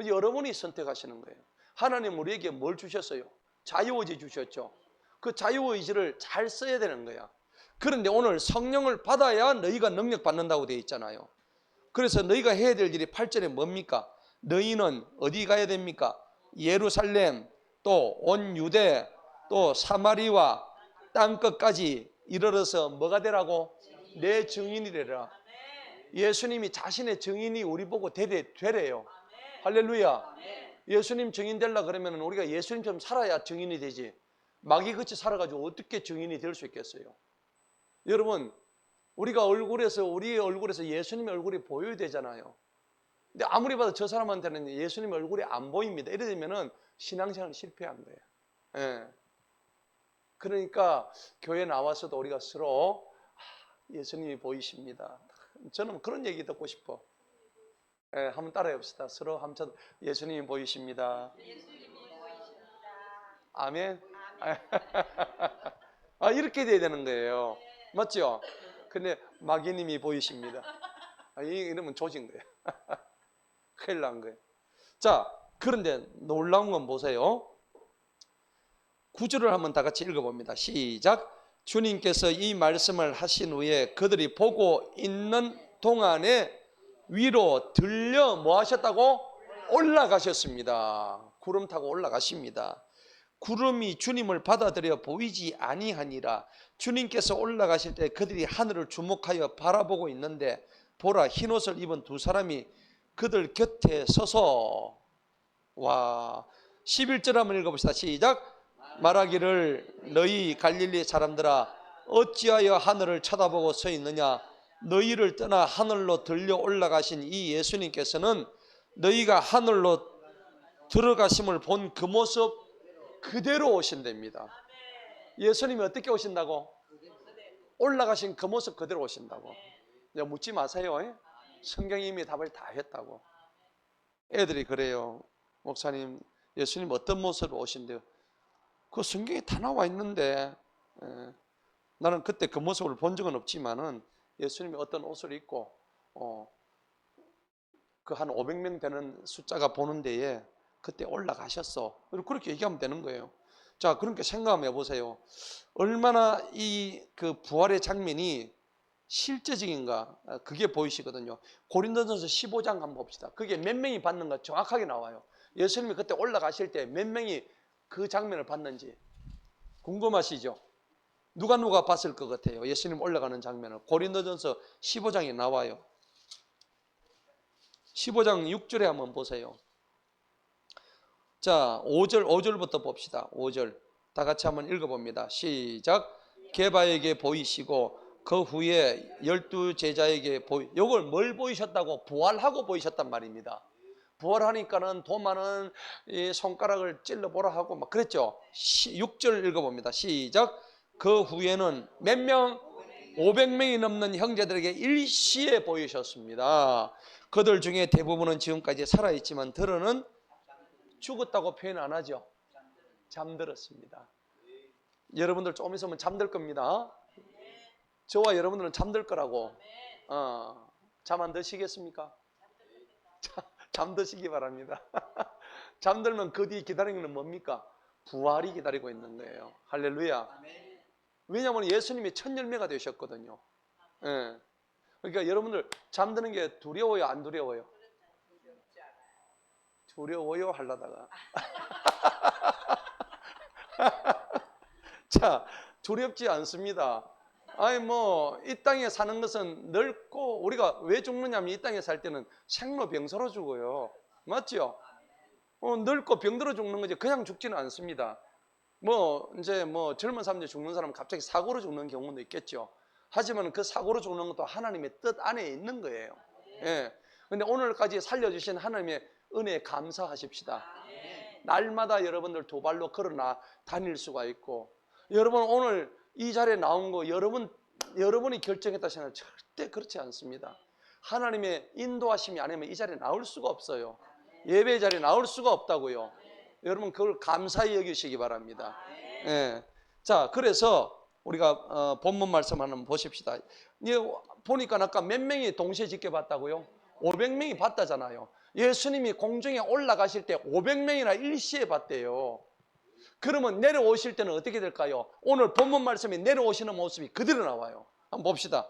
여러분이 선택하시는 거예요. 하나님 우리에게 뭘 주셨어요? 자유의지 주셨죠. 그 자유의지를 잘 써야 되는 거야. 그런데 오늘 성령을 받아야 너희가 능력 받는다고 되어 있잖아요. 그래서 너희가 해야 될 일이 8절에 뭡니까? 너희는 어디 가야 됩니까? 예루살렘, 또 온 유대, 또 사마리와 땅끝까지 이르러서 뭐가 되라고? 내 증인이 되라. 예수님이 자신의 증인이 우리 보고 되래요. 할렐루야. 예수님 증인 되려 그러면 우리가 예수님처럼 살아야 증인이 되지. 마귀같이 살아가지고 어떻게 증인이 될 수 있겠어요? 여러분, 우리의 얼굴에서 예수님의 얼굴이 보여야 되잖아요. 근데 아무리 봐도 저 사람한테는 예수님의 얼굴이 안 보입니다. 이래 되면은 신앙생활 실패한 거예요. 예. 그러니까 교회 나와서도 우리가 서로 예수님이 보이십니다. 저는 그런 얘기 듣고 싶어. 예, 한번 따라해 봅시다. 서로 한번 예수님이 보이십니다. 아멘. 이렇게 돼야 되는 거예요. 맞죠? 근데 마귀님이 보이십니다. 이러면 조진 거예요. 큰일 난 거예요. 자, 그런데 놀라운 건 보세요. 9절을 한번 다 같이 읽어봅니다. 시작. 주님께서 이 말씀을 하신 후에 그들이 보고 있는 동안에 위로 들려 뭐 하셨다고? 올라가셨습니다. 구름 타고 올라가십니다. 구름이 주님을 받아들여 보이지 아니하니라. 주님께서 올라가실 때 그들이 하늘을 주목하여 바라보고 있는데 보라, 흰옷을 입은 두 사람이 그들 곁에 서서 11절 한번 읽어봅시다. 시작. 말하기를 너희 갈릴리 사람들아 어찌하여 하늘을 쳐다보고 서 있느냐. 너희를 떠나 하늘로 들려 올라가신 이 예수님께서는 너희가 하늘로 들어가심을 본 그 모습 그대로 오신답니다. 예수님이 어떻게 오신다고? 올라가신 그 모습 그대로 오신다고. 묻지 마세요. 성경이 이미 답을 다 했다고. 애들이 그래요. 목사님, 예수님 어떤 모습으로 오신대요? 그 성경에 다 나와 있는데 나는 그때 그 모습을 본 적은 없지만은 예수님이 어떤 옷을 입고 그 한 500명 되는 숫자가 보는 데에 그때 올라가셨어. 그렇게 얘기하면 되는 거예요. 자, 그러니까 생각해 보세요. 얼마나 이 그 부활의 장면이 실제적인가 그게 보이시거든요. 고린도전서 15장 한번 봅시다. 그게 몇 명이 봤는가 정확하게 나와요. 예수님이 그때 올라가실 때 몇 명이 그 장면을 봤는지 궁금하시죠? 누가 봤을 것 같아요? 예수님 올라가는 장면을. 고린도전서 15장에 나와요. 15장 6절에 한번 보세요. 자, 5절부터 봅시다. 5절 다 같이 한번 읽어봅니다. 시작. 게바에게 보이시고 그 후에 12 제자에게 요걸 뭘 보이셨다고? 부활하고 보이셨단 말입니다. 부활하니까는 도마는 이 손가락을 찔러보라 하고 막 그랬죠. 6절 읽어봅니다. 시작. 그 후에는 몇 명? 500명이 넘는 형제들에게 일시에 보이셨습니다. 그들 중에 대부분은 지금까지 살아있지만 들어는 죽었다고 표현 안 하죠. 잠들었습니다. 여러분들 조금 있으면 잠들 겁니다. 저와 여러분들은 잠들 거라고. 잠 안 드시겠습니까? 잠드시기 바랍니다. 잠들면 그 뒤에 기다리는 건 뭡니까? 부활이 기다리고 있는 거예요. 할렐루야. 왜냐하면 예수님이 첫 열매가 되셨거든요. 예. 그러니까 여러분들 잠드는 게 두려워요, 안 두려워요? 두려워요 하려다가 자, 두렵지 않습니다. 이 땅에 사는 것은 넓고 우리가 왜 죽느냐면 이 땅에 살 때는 생로병사로 죽어요. 맞죠? 늙고 병들어 죽는 거지 그냥 죽지는 않습니다. 이제 젊은 사람들 죽는 사람은 갑자기 사고로 죽는 경우도 있겠죠. 하지만 그 사고로 죽는 것도 하나님의 뜻 안에 있는 거예요. 예. 근데 오늘까지 살려주신 하나님의 은혜에 감사하십시다. 날마다 여러분들 두 발로 걸어나 다닐 수가 있고, 여러분 오늘 이 자리에 나온 거 여러분이 결정했다 생각하면 절대 그렇지 않습니다. 하나님의 인도하심이 아니면 이 자리에 나올 수가 없어요. 예배 자리에 나올 수가 없다고요. 여러분 그걸 감사히 여기시기 바랍니다. 예. 자, 그래서 우리가 본문 말씀 한번 보십시다. 보니까 아까 몇 명이 동시에 지켜봤다고요? 500명이 봤다잖아요. 예수님이 공중에 올라가실 때 500명이나 일시에 봤대요. 그러면 내려오실 때는 어떻게 될까요? 오늘 본문 말씀에 내려오시는 모습이 그대로 나와요. 한번 봅시다.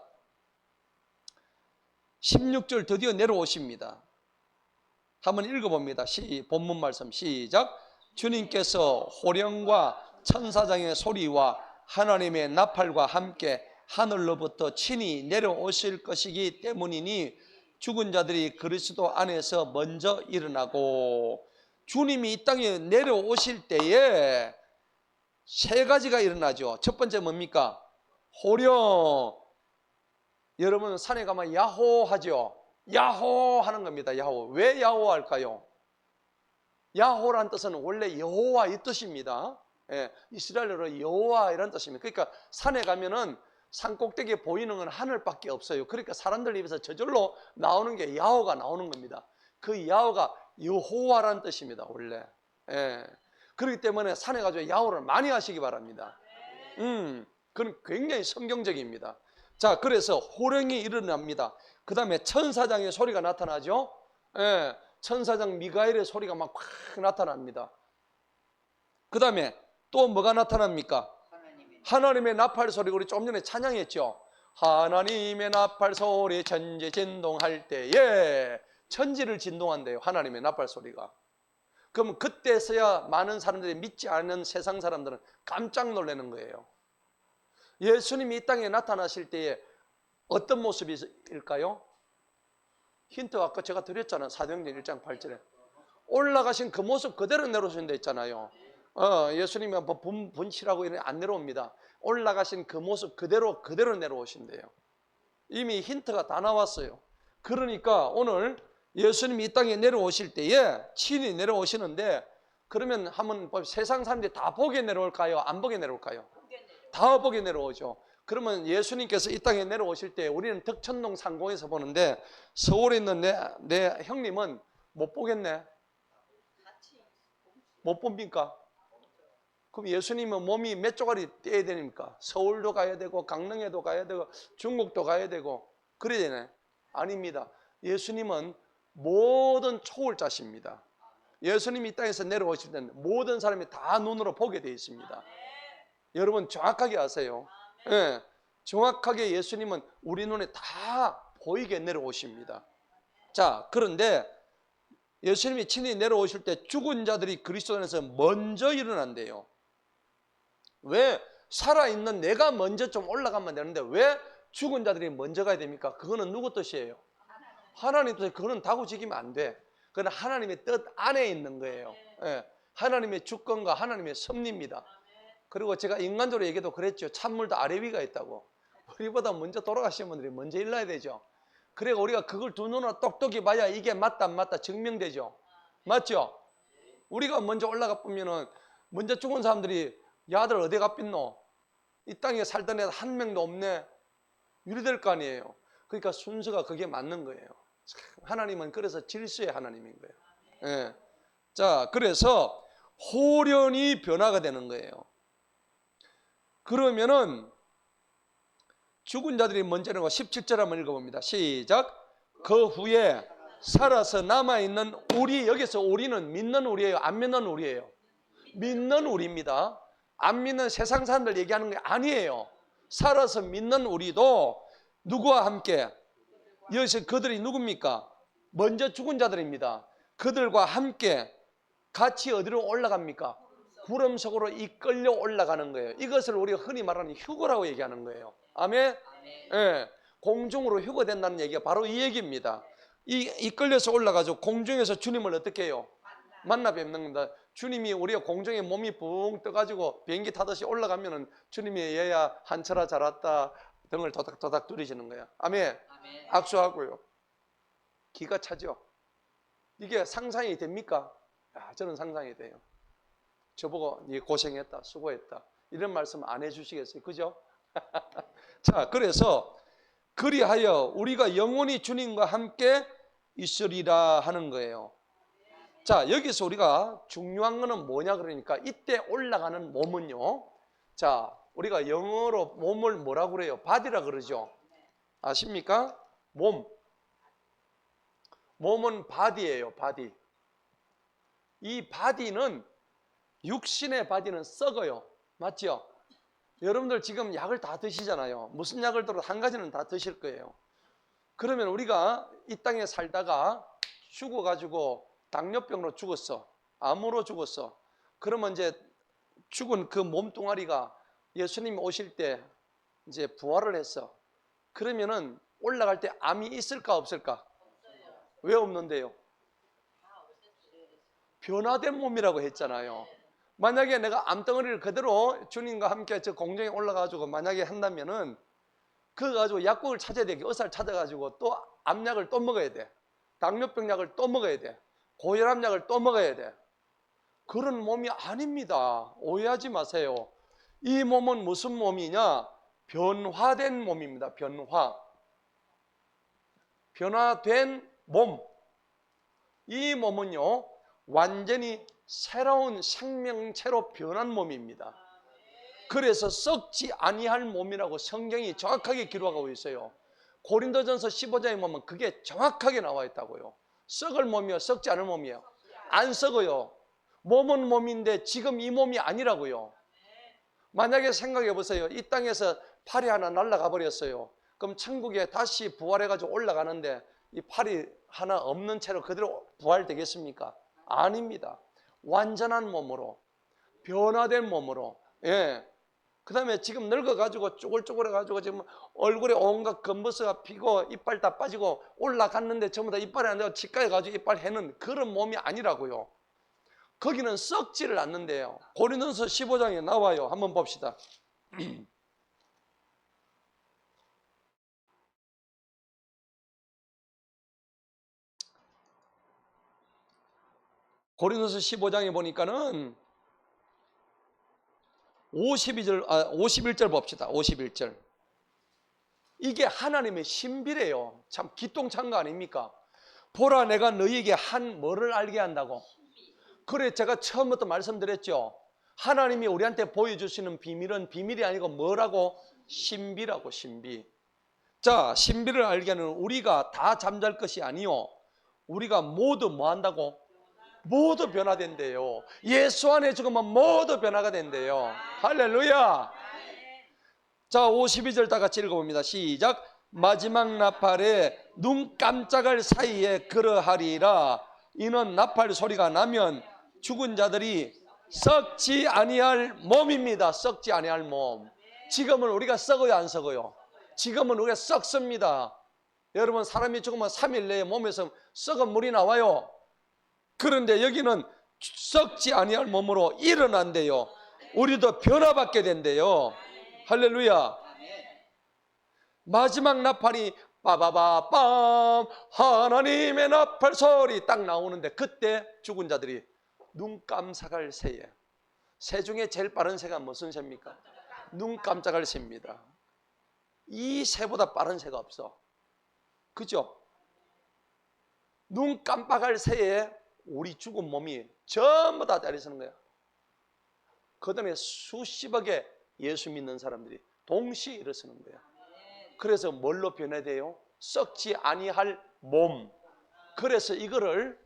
16절 드디어 내려오십니다. 한번 읽어봅니다. 본문 말씀 시작. 주님께서 호령과 천사장의 소리와 하나님의 나팔과 함께 하늘로부터 친히 내려오실 것이기 때문이니 죽은 자들이 그리스도 안에서 먼저 일어나고, 주님이 이 땅에 내려오실 때에 세 가지가 일어나죠. 첫 번째 뭡니까? 호령. 여러분 산에 가면 야호 하죠. 야호 하는 겁니다. 야호. 왜 야호 할까요? 야호란 뜻은 원래 여호와 이 뜻입니다. 예, 이스라엘어로 여호와 이런 뜻입니다. 그러니까 산에 가면은 산 꼭대기에 보이는 건 하늘밖에 없어요. 그러니까 사람들 입에서 저절로 나오는 게 야호가 나오는 겁니다. 그 야호가 여호와란 뜻입니다. 원래. 예. 그렇기 때문에 산에 가서 야호를 많이 하시기 바랍니다. 그건 굉장히 성경적입니다. 자, 그래서 호령이 일어납니다. 그 다음에 천사장의 소리가 나타나죠. 예, 천사장 미가엘의 소리가 막 확 나타납니다. 그 다음에 또 뭐가 나타납니까? 하나님의 나팔 소리. 우리 조금 전에 찬양했죠. 하나님의 나팔 소리 천지 진동할 때에, 천지를 진동한대요. 하나님의 나팔 소리가. 그럼 그때서야 많은 사람들이 믿지 않는 세상 사람들은 깜짝 놀라는 거예요. 예수님이 이 땅에 나타나실 때에 어떤 모습일까요? 힌트 아까 제가 드렸잖아요. 사도행전 1장 8절에 올라가신 그 모습 그대로 내려오신다 했잖아요. 예수님이 분실하고 안 내려옵니다. 올라가신 그 모습 그대로 내려오신대요. 이미 힌트가 다 나왔어요. 그러니까 오늘 예수님이 이 땅에 내려오실 때에 친히 내려오시는데, 그러면 한번 세상 사람들이 다 보게 내려올까요? 안 보게 내려올까요? 다 보게 내려오죠. 그러면 예수님께서 이 땅에 내려오실 때 우리는 덕천동 상공에서 보는데, 서울에 있는 내 형님은 못 보겠네. 못 봅니까? 그럼 예수님은 몸이 몇 조가리 떼야 됩니까? 서울도 가야 되고 강릉에도 가야 되고 중국도 가야 되고 그래야 되네? 아닙니다. 예수님은 모든 초월자십니다. 예수님이 이 땅에서 내려오실 때는 모든 사람이 다 눈으로 보게 되어 있습니다. 여러분 정확하게 아세요. 네, 정확하게 예수님은 우리 눈에 다 보이게 내려오십니다. 자, 그런데 예수님이 친히 내려오실 때 죽은 자들이 그리스도 안에서 먼저 일어난대요. 왜? 살아있는 내가 먼저 좀 올라가면 되는데 왜 죽은 자들이 먼저 가야 됩니까? 그거는 누구 뜻이에요? 하나님 뜻이에요. 그거는 다구지기면 안 돼. 그건 하나님의 뜻 안에 있는 거예요. 예, 하나님의 주권과 하나님의 섭리입니다. 그리고 제가 인간적으로 얘기도 그랬죠. 찬물도 아래 위가 있다고. 우리보다 먼저 돌아가신 분들이 먼저 일어나야 되죠. 그래 우리가 그걸 두 눈으로 똑똑히 봐야 이게 맞다 안 맞다 증명되죠. 맞죠? 우리가 먼저 올라가 보면은 먼저 죽은 사람들이 야들 어디 갔겠노? 이 땅에 살던 애 한 명도 없네. 이래 될 거 아니에요. 그러니까 순서가 그게 맞는 거예요. 하나님은 그래서 질서의 하나님인 거예요. 예. 자, 그래서 호련히 변화가 되는 거예요. 그러면은 죽은 자들이 먼저 일어나고 17절 한번 읽어봅니다. 시작. 그 후에 살아서 남아있는 우리, 여기서 우리는 믿는 우리예요? 안 믿는 우리예요? 믿는 우리입니다. 안 믿는 세상 사람들 얘기하는 게 아니에요. 살아서 믿는 우리도 누구와 함께? 여기서 그들이 누굽니까? 먼저 죽은 자들입니다. 그들과 함께 같이 어디로 올라갑니까? 구름 속으로 이끌려 올라가는 거예요. 이것을 우리가 흔히 말하는 휴거라고 얘기하는 거예요. 아멘? 예. 공중으로 휴거된다는 얘기가 바로 이 얘기입니다. 이끌려서 올라가죠. 공중에서 주님을 어떻게 해요? 만나 뵙는 겁니다. 주님이 우리가 공중에 몸이 붕 떠가지고 비행기 타듯이 올라가면은 주님이 얘야 한철아 잘 왔다 등을 도닥도닥 두리시는 거야. 아멘. 아멘. 악수하고요. 기가 차죠. 이게 상상이 됩니까? 저는 상상이 돼요. 저보고 네 고생했다, 수고했다 이런 말씀 안 해주시겠어요? 그죠? 자, 그래서 그리하여 우리가 영원히 주님과 함께 있으리라 하는 거예요. 자, 여기서 우리가 중요한 거는 뭐냐 그러니까 이때 올라가는 몸은요. 자, 우리가 영어로 몸을 뭐라고 그래요? 바디라 그러죠. 아십니까? 몸은 바디예요. 바디. 이 바디는 육신의 바디는 썩어요. 맞죠? 여러분들 지금 약을 다 드시잖아요. 무슨 약을 들어도 한 가지는 다 드실 거예요. 그러면 우리가 이 땅에 살다가 죽어가지고 당뇨병으로 죽었어. 암으로 죽었어. 그러면 이제 죽은 그 몸뚱아리가 예수님이 오실 때 이제 부활을 했어. 그러면은 올라갈 때 암이 있을까 없을까? 없어요. 왜 없는데요? 다 없었어요. 변화된 몸이라고 했잖아요. 만약에 내가 암덩어리를 그대로 주님과 함께 저 공중에 올라가지고 만약에 한다면은 그거 가지고 약국을 찾아야 돼. 의사를 찾아가지고 또 암약을 또 먹어야 돼. 당뇨병 약을 또 먹어야 돼. 고혈압 약을 또 먹어야 돼. 그런 몸이 아닙니다. 오해하지 마세요. 이 몸은 무슨 몸이냐? 변화된 몸입니다. 변화된 몸. 이 몸은요 완전히 새로운 생명체로 변한 몸입니다. 그래서 썩지 아니할 몸이라고 성경이 정확하게 기록하고 있어요. 고린도전서 15장에 보면 그게 정확하게 나와 있다고요. 썩을 몸이요 썩지 않을 몸이에요. 안 썩어요. 몸은 몸인데 지금 이 몸이 아니라고요. 만약에 생각해 보세요. 이 땅에서 팔이 하나 날아가 버렸어요. 그럼 천국에 다시 부활해가지고 올라가는데 이 팔이 하나 없는 채로 그대로 부활되겠습니까? 아닙니다. 완전한 몸으로, 변화된 몸으로. 예. 그 다음에 지금 늙어가지고 쪼글쪼글해가지고 지금 얼굴에 온갖 검버스가 피고 이빨 다 빠지고 올라갔는데 전부 다 이빨이 안 되고 치과에 가지고 이빨 해는 그런 몸이 아니라고요. 거기는 썩지를 않는데요. 고린도서 15장에 나와요. 한번 봅시다. 고린도서 15장에 보니까는 51절 봅시다. 51절. 이게 하나님의 신비래요. 참 기똥찬 거 아닙니까? 보라 내가 너희에게 한 뭐를 알게 한다고? 그래 제가 처음부터 말씀드렸죠. 하나님이 우리한테 보여주시는 비밀은 비밀이 아니고 뭐라고? 신비라고. 신비. 자, 신비를 알게 하는 우리가 다 잠잘 것이 아니요. 우리가 모두 뭐 한다고? 모두 변화된대요. 예수 안에 죽으면 모두 변화가 된대요. 할렐루야. 자, 52절 다 같이 읽어봅니다. 시작. 마지막 나팔에 눈 깜짝할 사이에 그러하리라. 이는 나팔 소리가 나면 죽은 자들이 썩지 아니할 몸입니다. 썩지 아니할 몸. 지금은 우리가 썩어요 안 썩어요? 지금은 우리가 썩습니다. 여러분 사람이 죽으면 3일 내에 몸에서 썩은 물이 나와요. 그런데 여기는 썩지 아니할 몸으로 일어난대요. 우리도 변화받게 된대요. 할렐루야. 마지막 나팔이 빠바바빰 하나님의 나팔 소리 딱 나오는데 그때 죽은 자들이 눈 깜짝할 새에. 새 중에 제일 빠른 새가 무슨 새입니까? 눈 깜짝할 새입니다. 이 새보다 빠른 새가 없어. 그죠? 눈 깜빡할 새에 우리 죽은 몸이 전부 다 때리서는 거야. 그 다음에 수십억의 예수 믿는 사람들이 동시에 일어서는 거야. 그래서 뭘로 변해돼요? 썩지 아니할 몸. 그래서 이거를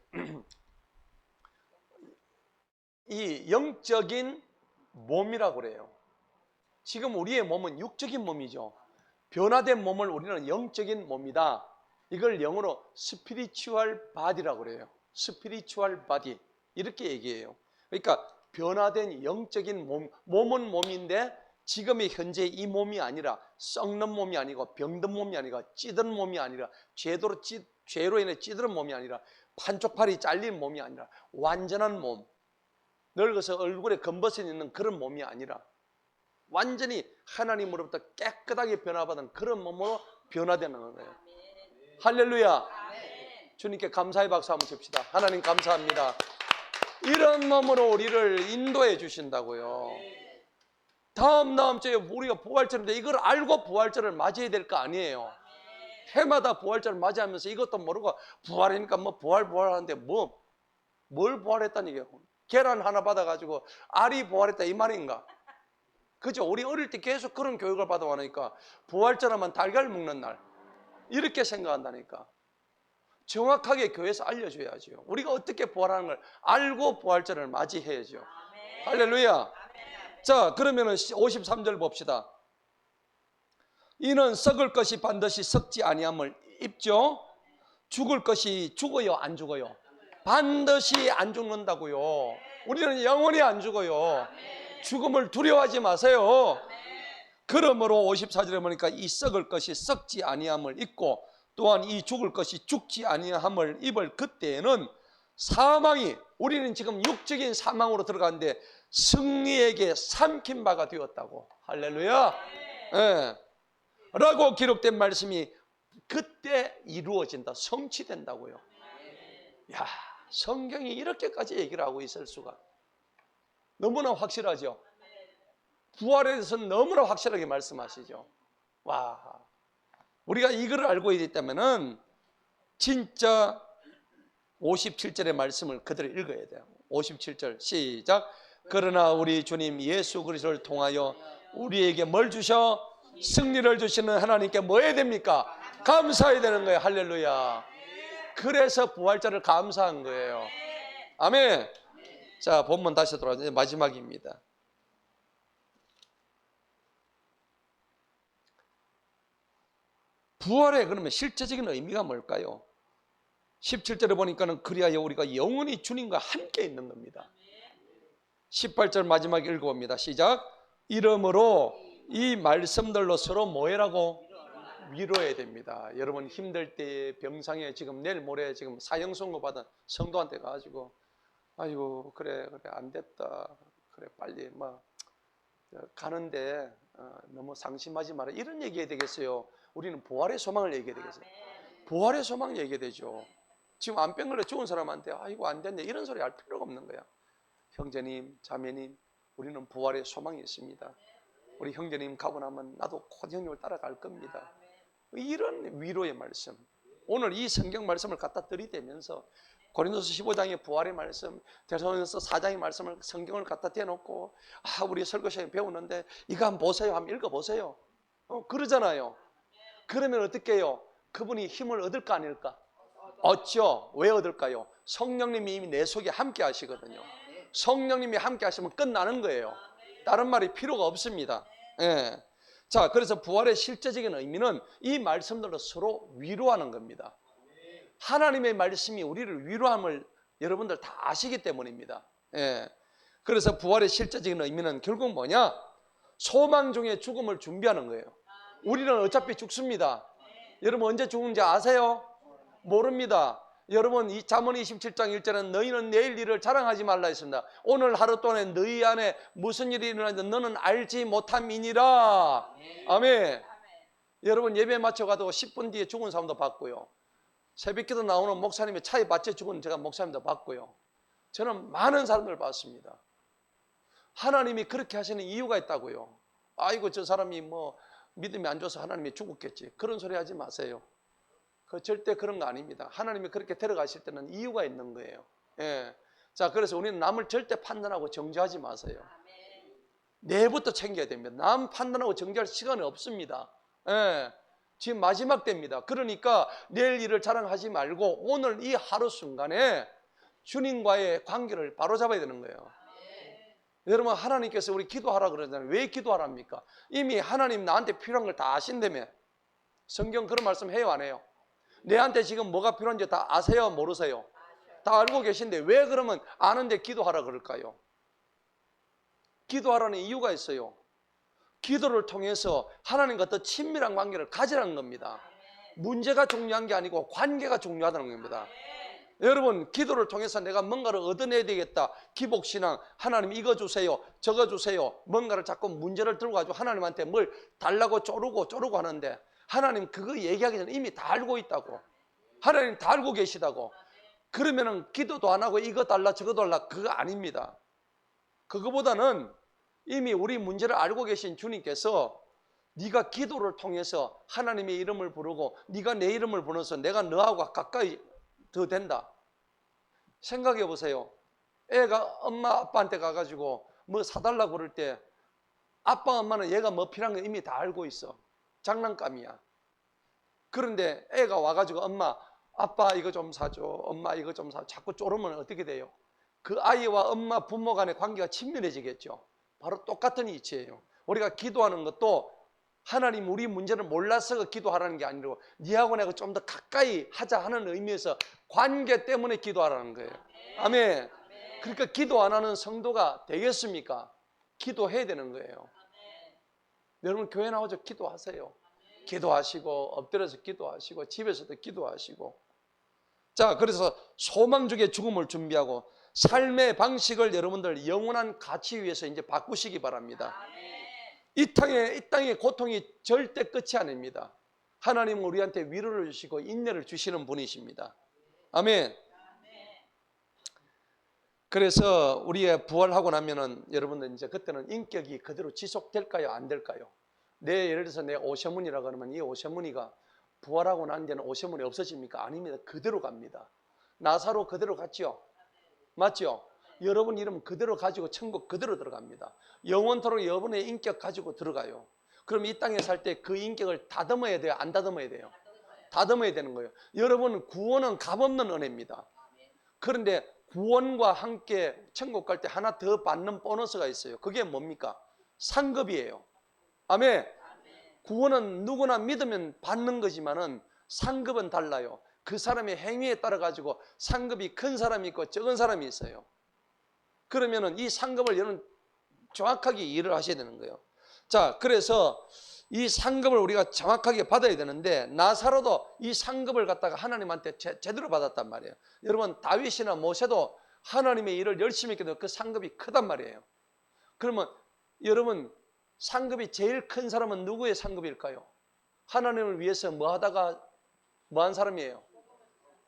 이 영적인 몸이라고 그래요. 지금 우리의 몸은 육적인 몸이죠. 변화된 몸을 우리는 영적인 몸이다. 이걸 영어로 스피리추얼 바디라고 그래요. 스피리추얼 바디 이렇게 얘기해요. 그러니까 변화된 영적인 몸은 몸인데 지금의 현재 이 몸이 아니라 썩는 몸이 아니고 병든 몸이 아니라 찌든 몸이 아니라 죄로 인해 찌든 몸이 아니라 한쪽팔이 잘린 몸이 아니라 완전한 몸, 늙어서 얼굴에 검버섯이 있는 그런 몸이 아니라 완전히 하나님으로부터 깨끗하게 변화받은 그런 몸으로 변화되는 거예요. 할렐루야. 주님께 감사의 박수 한번 칩시다. 하나님 감사합니다. 이런 몸으로 우리를 인도해 주신다고요. 다음 주에 우리가 부활절인데 이걸 알고 부활절을 맞이해야 될 거 아니에요. 해마다 부활절을 맞이하면서 이것도 모르고 부활이니까 뭐 부활하는데 뭘 부활했다는 얘기예요. 계란 하나 받아가지고 알이 부활했다 이 말인가? 그죠? 우리 어릴 때 계속 그런 교육을 받아왔으니까 부활절 하면 달걀 먹는 날 이렇게 생각한다니까. 정확하게 교회에서 알려줘야죠. 우리가 어떻게 부활하는 걸 알고 부활절을 맞이해야죠. 할렐루야. 자, 그러면은 53절 봅시다. 이는 썩을 것이 반드시 썩지 아니함을 입죠. 죽을 것이 죽어요, 안 죽어요? 반드시 안 죽는다고요. 우리는 영원히 안 죽어요. 죽음을 두려워하지 마세요. 그러므로 54절에 보니까 이 썩을 것이 썩지 아니함을 입고 또한 이 죽을 것이 죽지 아니함을 입을 그때에는 사망이, 우리는 지금 육적인 사망으로 들어가는데 승리에게 삼킨 바가 되었다고. 할렐루야. 예. 라고 기록된 말씀이 그때 이루어진다, 성취된다고요. 야, 성경이 이렇게까지 얘기를 하고 있을 수가. 너무나 확실하죠. 부활에 대해서는 너무나 확실하게 말씀하시죠. 와, 우리가 이걸 알고 있다면은 진짜 57절의 말씀을 그대로 읽어야 돼요. 57절 시작. 그러나 우리 주님 예수 그리스도를 통하여 우리에게 뭘 주셔? 승리를 주시는 하나님께 뭐 해야 됩니까? 감사해야 되는 거예요. 할렐루야. 그래서 부활절을 감사한 거예요. 아멘. 자, 본문 다시 돌아가서 마지막입니다. 부활의 그러면 실제적인 의미가 뭘까요? 17절에 보니까는 그리하여 우리가 영원히 주님과 함께 있는 겁니다. 18절 마지막 읽어봅니다. 시작. 이러므로 이 말씀들로 서로 뭐해라고? 위로해야 됩니다. 여러분 힘들 때 병상에 지금 내일 모레 지금 사형 선고 받은 성도한테 가가지고 아이고 그래 안 됐다, 그래 빨리 뭐 가는데 너무 상심하지 마라 이런 얘기해야 되겠어요? 우리는 부활의 소망을 얘기해야 되겠어요? 부활의 소망 얘기해야 되죠. 지금 암병 걸려 죽은 사람한테 아이고 안 됐네 이런 소리 할 필요가 없는 거야. 형제님 자매님, 우리는 부활의 소망이 있습니다. 우리 형제님 가고 나면 나도 곧 형님을 따라갈 겁니다. 이런 위로의 말씀, 오늘 이 성경 말씀을 갖다 들이대면서 고린도서 15장의 부활의 말씀, 데살로니가서 4장의 말씀을 성경을 갖다 대놓고 우리 설교 시간에 배우는데 이거 한번 보세요, 한번 읽어보세요. 그러잖아요. 그러면 어떻게 해요? 그분이 힘을 얻을까 아닐까? 얻죠. 왜 얻을까요? 성령님이 이미 내 속에 함께 하시거든요. 성령님이 함께 하시면 끝나는 거예요. 다른 말이 필요가 없습니다. 예. 자, 그래서 부활의 실제적인 의미는 이 말씀들로 서로 위로하는 겁니다. 하나님의 말씀이 우리를 위로함을 여러분들 다 아시기 때문입니다. 예. 그래서 부활의 실제적인 의미는 결국 뭐냐? 소망 중에 죽음을 준비하는 거예요. 우리는 어차피 죽습니다. 여러분 언제 죽는지 아세요? 모릅니다. 여러분 이 잠언 27장 1절은 너희는 내일 일을 자랑하지 말라 했습니다. 오늘 하루 동안에 너희 안에 무슨 일이 일어나는지 너는 알지 못함이니라. 아멘. 여러분 예배 마쳐가도 10분 뒤에 죽은 사람도 봤고요. 새벽기도 나오는 목사님의 차에 받쳐 죽은 제가 목사님도 봤고요. 저는 많은 사람들을 봤습니다. 하나님이 그렇게 하시는 이유가 있다고요. 아이고 저 사람이 뭐 믿음이 안 좋아서 하나님이 죽었겠지, 그런 소리 하지 마세요. 절대 그런 거 아닙니다. 하나님이 그렇게 데려가실 때는 이유가 있는 거예요. 예. 자, 그래서 우리는 남을 절대 판단하고 정죄하지 마세요. 내부터 챙겨야 됩니다. 남 판단하고 정죄할 시간이 없습니다. 예. 지금 마지막 때입니다. 그러니까 내일 일을 자랑하지 말고 오늘 이 하루 순간에 주님과의 관계를 바로잡아야 되는 거예요. 여러분 하나님께서 우리 기도하라 그러잖아요. 왜 기도하랍니까? 이미 하나님 나한테 필요한 걸 다 아신다며. 성경 그런 말씀 해요, 안 해요? 내한테 지금 뭐가 필요한지 다 아세요, 모르세요? 다 알고 계신데 왜 그러면 아는데 기도하라 그럴까요? 기도하라는 이유가 있어요. 기도를 통해서 하나님과 더 친밀한 관계를 가지라는 겁니다. 문제가 중요한 게 아니고 관계가 중요하다는 겁니다. 여러분, 기도를 통해서 내가 뭔가를 얻어내야 되겠다. 기복신앙, 하나님 이거 주세요, 저거 주세요. 뭔가를 자꾸 문제를 들고 가지고 하나님한테 뭘 달라고 쪼르고 하는데, 하나님 그거 얘기하기 전에 이미 다 알고 있다고. 하나님 다 알고 계시다고. 그러면은 기도도 안 하고 이거 달라 저거 달라, 그거 아닙니다. 그거보다는 이미 우리 문제를 알고 계신 주님께서 네가 기도를 통해서 하나님의 이름을 부르고 네가 내 이름을 불러서 내가 너하고 가까이 더 된다. 생각해 보세요. 애가 엄마 아빠한테 가가지고 뭐 사달라고 그럴 때 아빠 엄마는 얘가 뭐 필요한 거 이미 다 알고 있어. 장난감이야. 그런데 애가 와가지고 엄마 아빠 이거 좀 사줘, 엄마 이거 좀 사줘, 자꾸 쪼르면 어떻게 돼요? 그 아이와 엄마 부모 간의 관계가 친밀해지겠죠. 바로 똑같은 이치예요. 우리가 기도하는 것도 하나님 우리 문제를 몰라서 기도하라는 게 아니고 니하고 내가 좀 더 가까이 하자 하는 의미에서 관계 때문에 기도하라는 거예요. 아멘. 그러니까 기도 안 하는 성도가 되겠습니까? 기도해야 되는 거예요. 여러분 교회 나오죠? 기도하세요. 기도하시고 엎드려서 기도하시고 집에서도 기도하시고. 자, 그래서 소망적의 죽음을 준비하고 삶의 방식을 여러분들 영원한 가치 위해서 이제 바꾸시기 바랍니다. 이 땅의 고통이 절대 끝이 아닙니다. 하나님은 우리한테 위로를 주시고 인내를 주시는 분이십니다. 아멘. 그래서 우리의 부활하고 나면은 여러분들 이제 그때는 인격이 그대로 지속될까요? 안 될까요? 예를 들어서 내 오셔문이라 그러면 이 오셔문이가 부활하고 난 데는 오셔문이 없어집니까? 아닙니다. 그대로 갑니다. 나사로 그대로 갔죠? 맞죠? 여러분 이름 그대로 가지고 천국 그대로 들어갑니다. 영원토록 여러분의 인격 가지고 들어가요. 그럼 이 땅에 살 때 그 인격을 다듬어야 돼요? 안 다듬어야 돼요? 다듬어야 되는 거예요. 여러분 구원은 값없는 은혜입니다. 그런데 구원과 함께 천국 갈 때 하나 더 받는 보너스가 있어요. 그게 뭡니까? 상급이에요. 아멘. 구원은 누구나 믿으면 받는 거지만은 상급은 달라요. 그 사람의 행위에 따라 가지고 상급이 큰 사람이 있고 적은 사람이 있어요. 그러면은 이 상급을 여러분 정확하게 이해를 하셔야 되는 거예요. 자, 그래서 이 상급을 우리가 정확하게 받아야 되는데 나사로도 이 상급을 갖다가 하나님한테 제대로 받았단 말이에요. 여러분 다윗이나 모세도 하나님의 일을 열심히 했기 때문에 그 상급이 크단 말이에요. 그러면 여러분 상급이 제일 큰 사람은 누구의 상급일까요? 하나님을 위해서 뭐 하다가 뭐 한 사람이에요?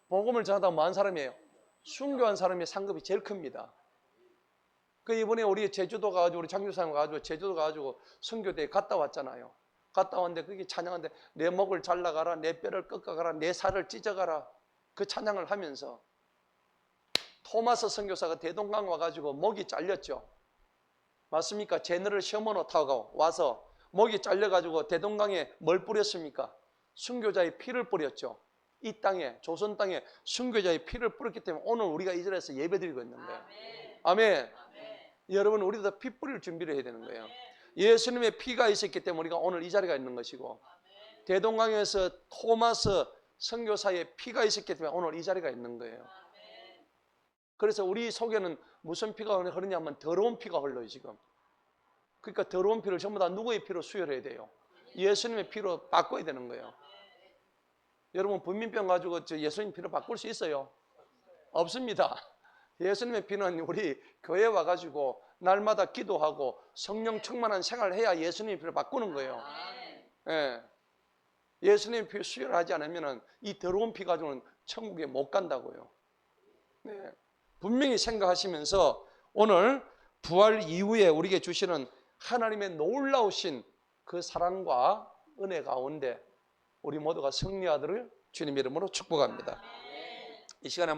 복음을 전하다가 뭐 한 사람이에요? 순교한 사람의 상급이 제일 큽니다. 그 이번에 우리 제주도 가가지고 우리 장교사님 가가지고 제주도 가가지고 선교대에 갔다 왔잖아요. 갔다 왔는데 그게 찬양하는데 내 목을 잘라가라, 내 뼈를 꺾어가라, 내 살을 찢어가라 그 찬양을 하면서 토마스 선교사가 대동강 와가지고 목이 잘렸죠. 맞습니까? 제너럴 셔먼호 타고 와서 목이 잘려가지고 대동강에 뭘 뿌렸습니까? 순교자의 피를 뿌렸죠. 이 땅에 조선 땅에 순교자의 피를 뿌렸기 때문에 오늘 우리가 이 자리에서 예배드리고 있는 거예요. 아멘. 여러분 우리도 피 뿌릴 준비를 해야 되는 거예요. 예수님의 피가 있었기 때문에 우리가 오늘 이 자리가 있는 것이고 대동강에서 토마스 선교사의 피가 있었기 때문에 오늘 이 자리가 있는 거예요. 그래서 우리 속에는 무슨 피가 흐르냐면 더러운 피가 흘러요 지금. 그러니까 더러운 피를 전부 다 누구의 피로 수혈해야 돼요? 예수님의 피로 바꿔야 되는 거예요. 여러분 분민병 가지고 예수님 피로 바꿀 수 있어요? 없습니다. 예수님의 피는 우리 교회에 와가지고 날마다 기도하고 성령 충만한 생활을 해야 예수님의 피를 바꾸는 거예요. 예. 예수님의 피 수혈하지 않으면 이 더러운 피 가지고는 천국에 못 간다고요. 네. 분명히 생각하시면서 오늘 부활 이후에 우리에게 주시는 하나님의 놀라우신 그 사랑과 은혜 가운데 우리 모두가 승리하기를 주님 이름으로 축복합니다. 이 시간에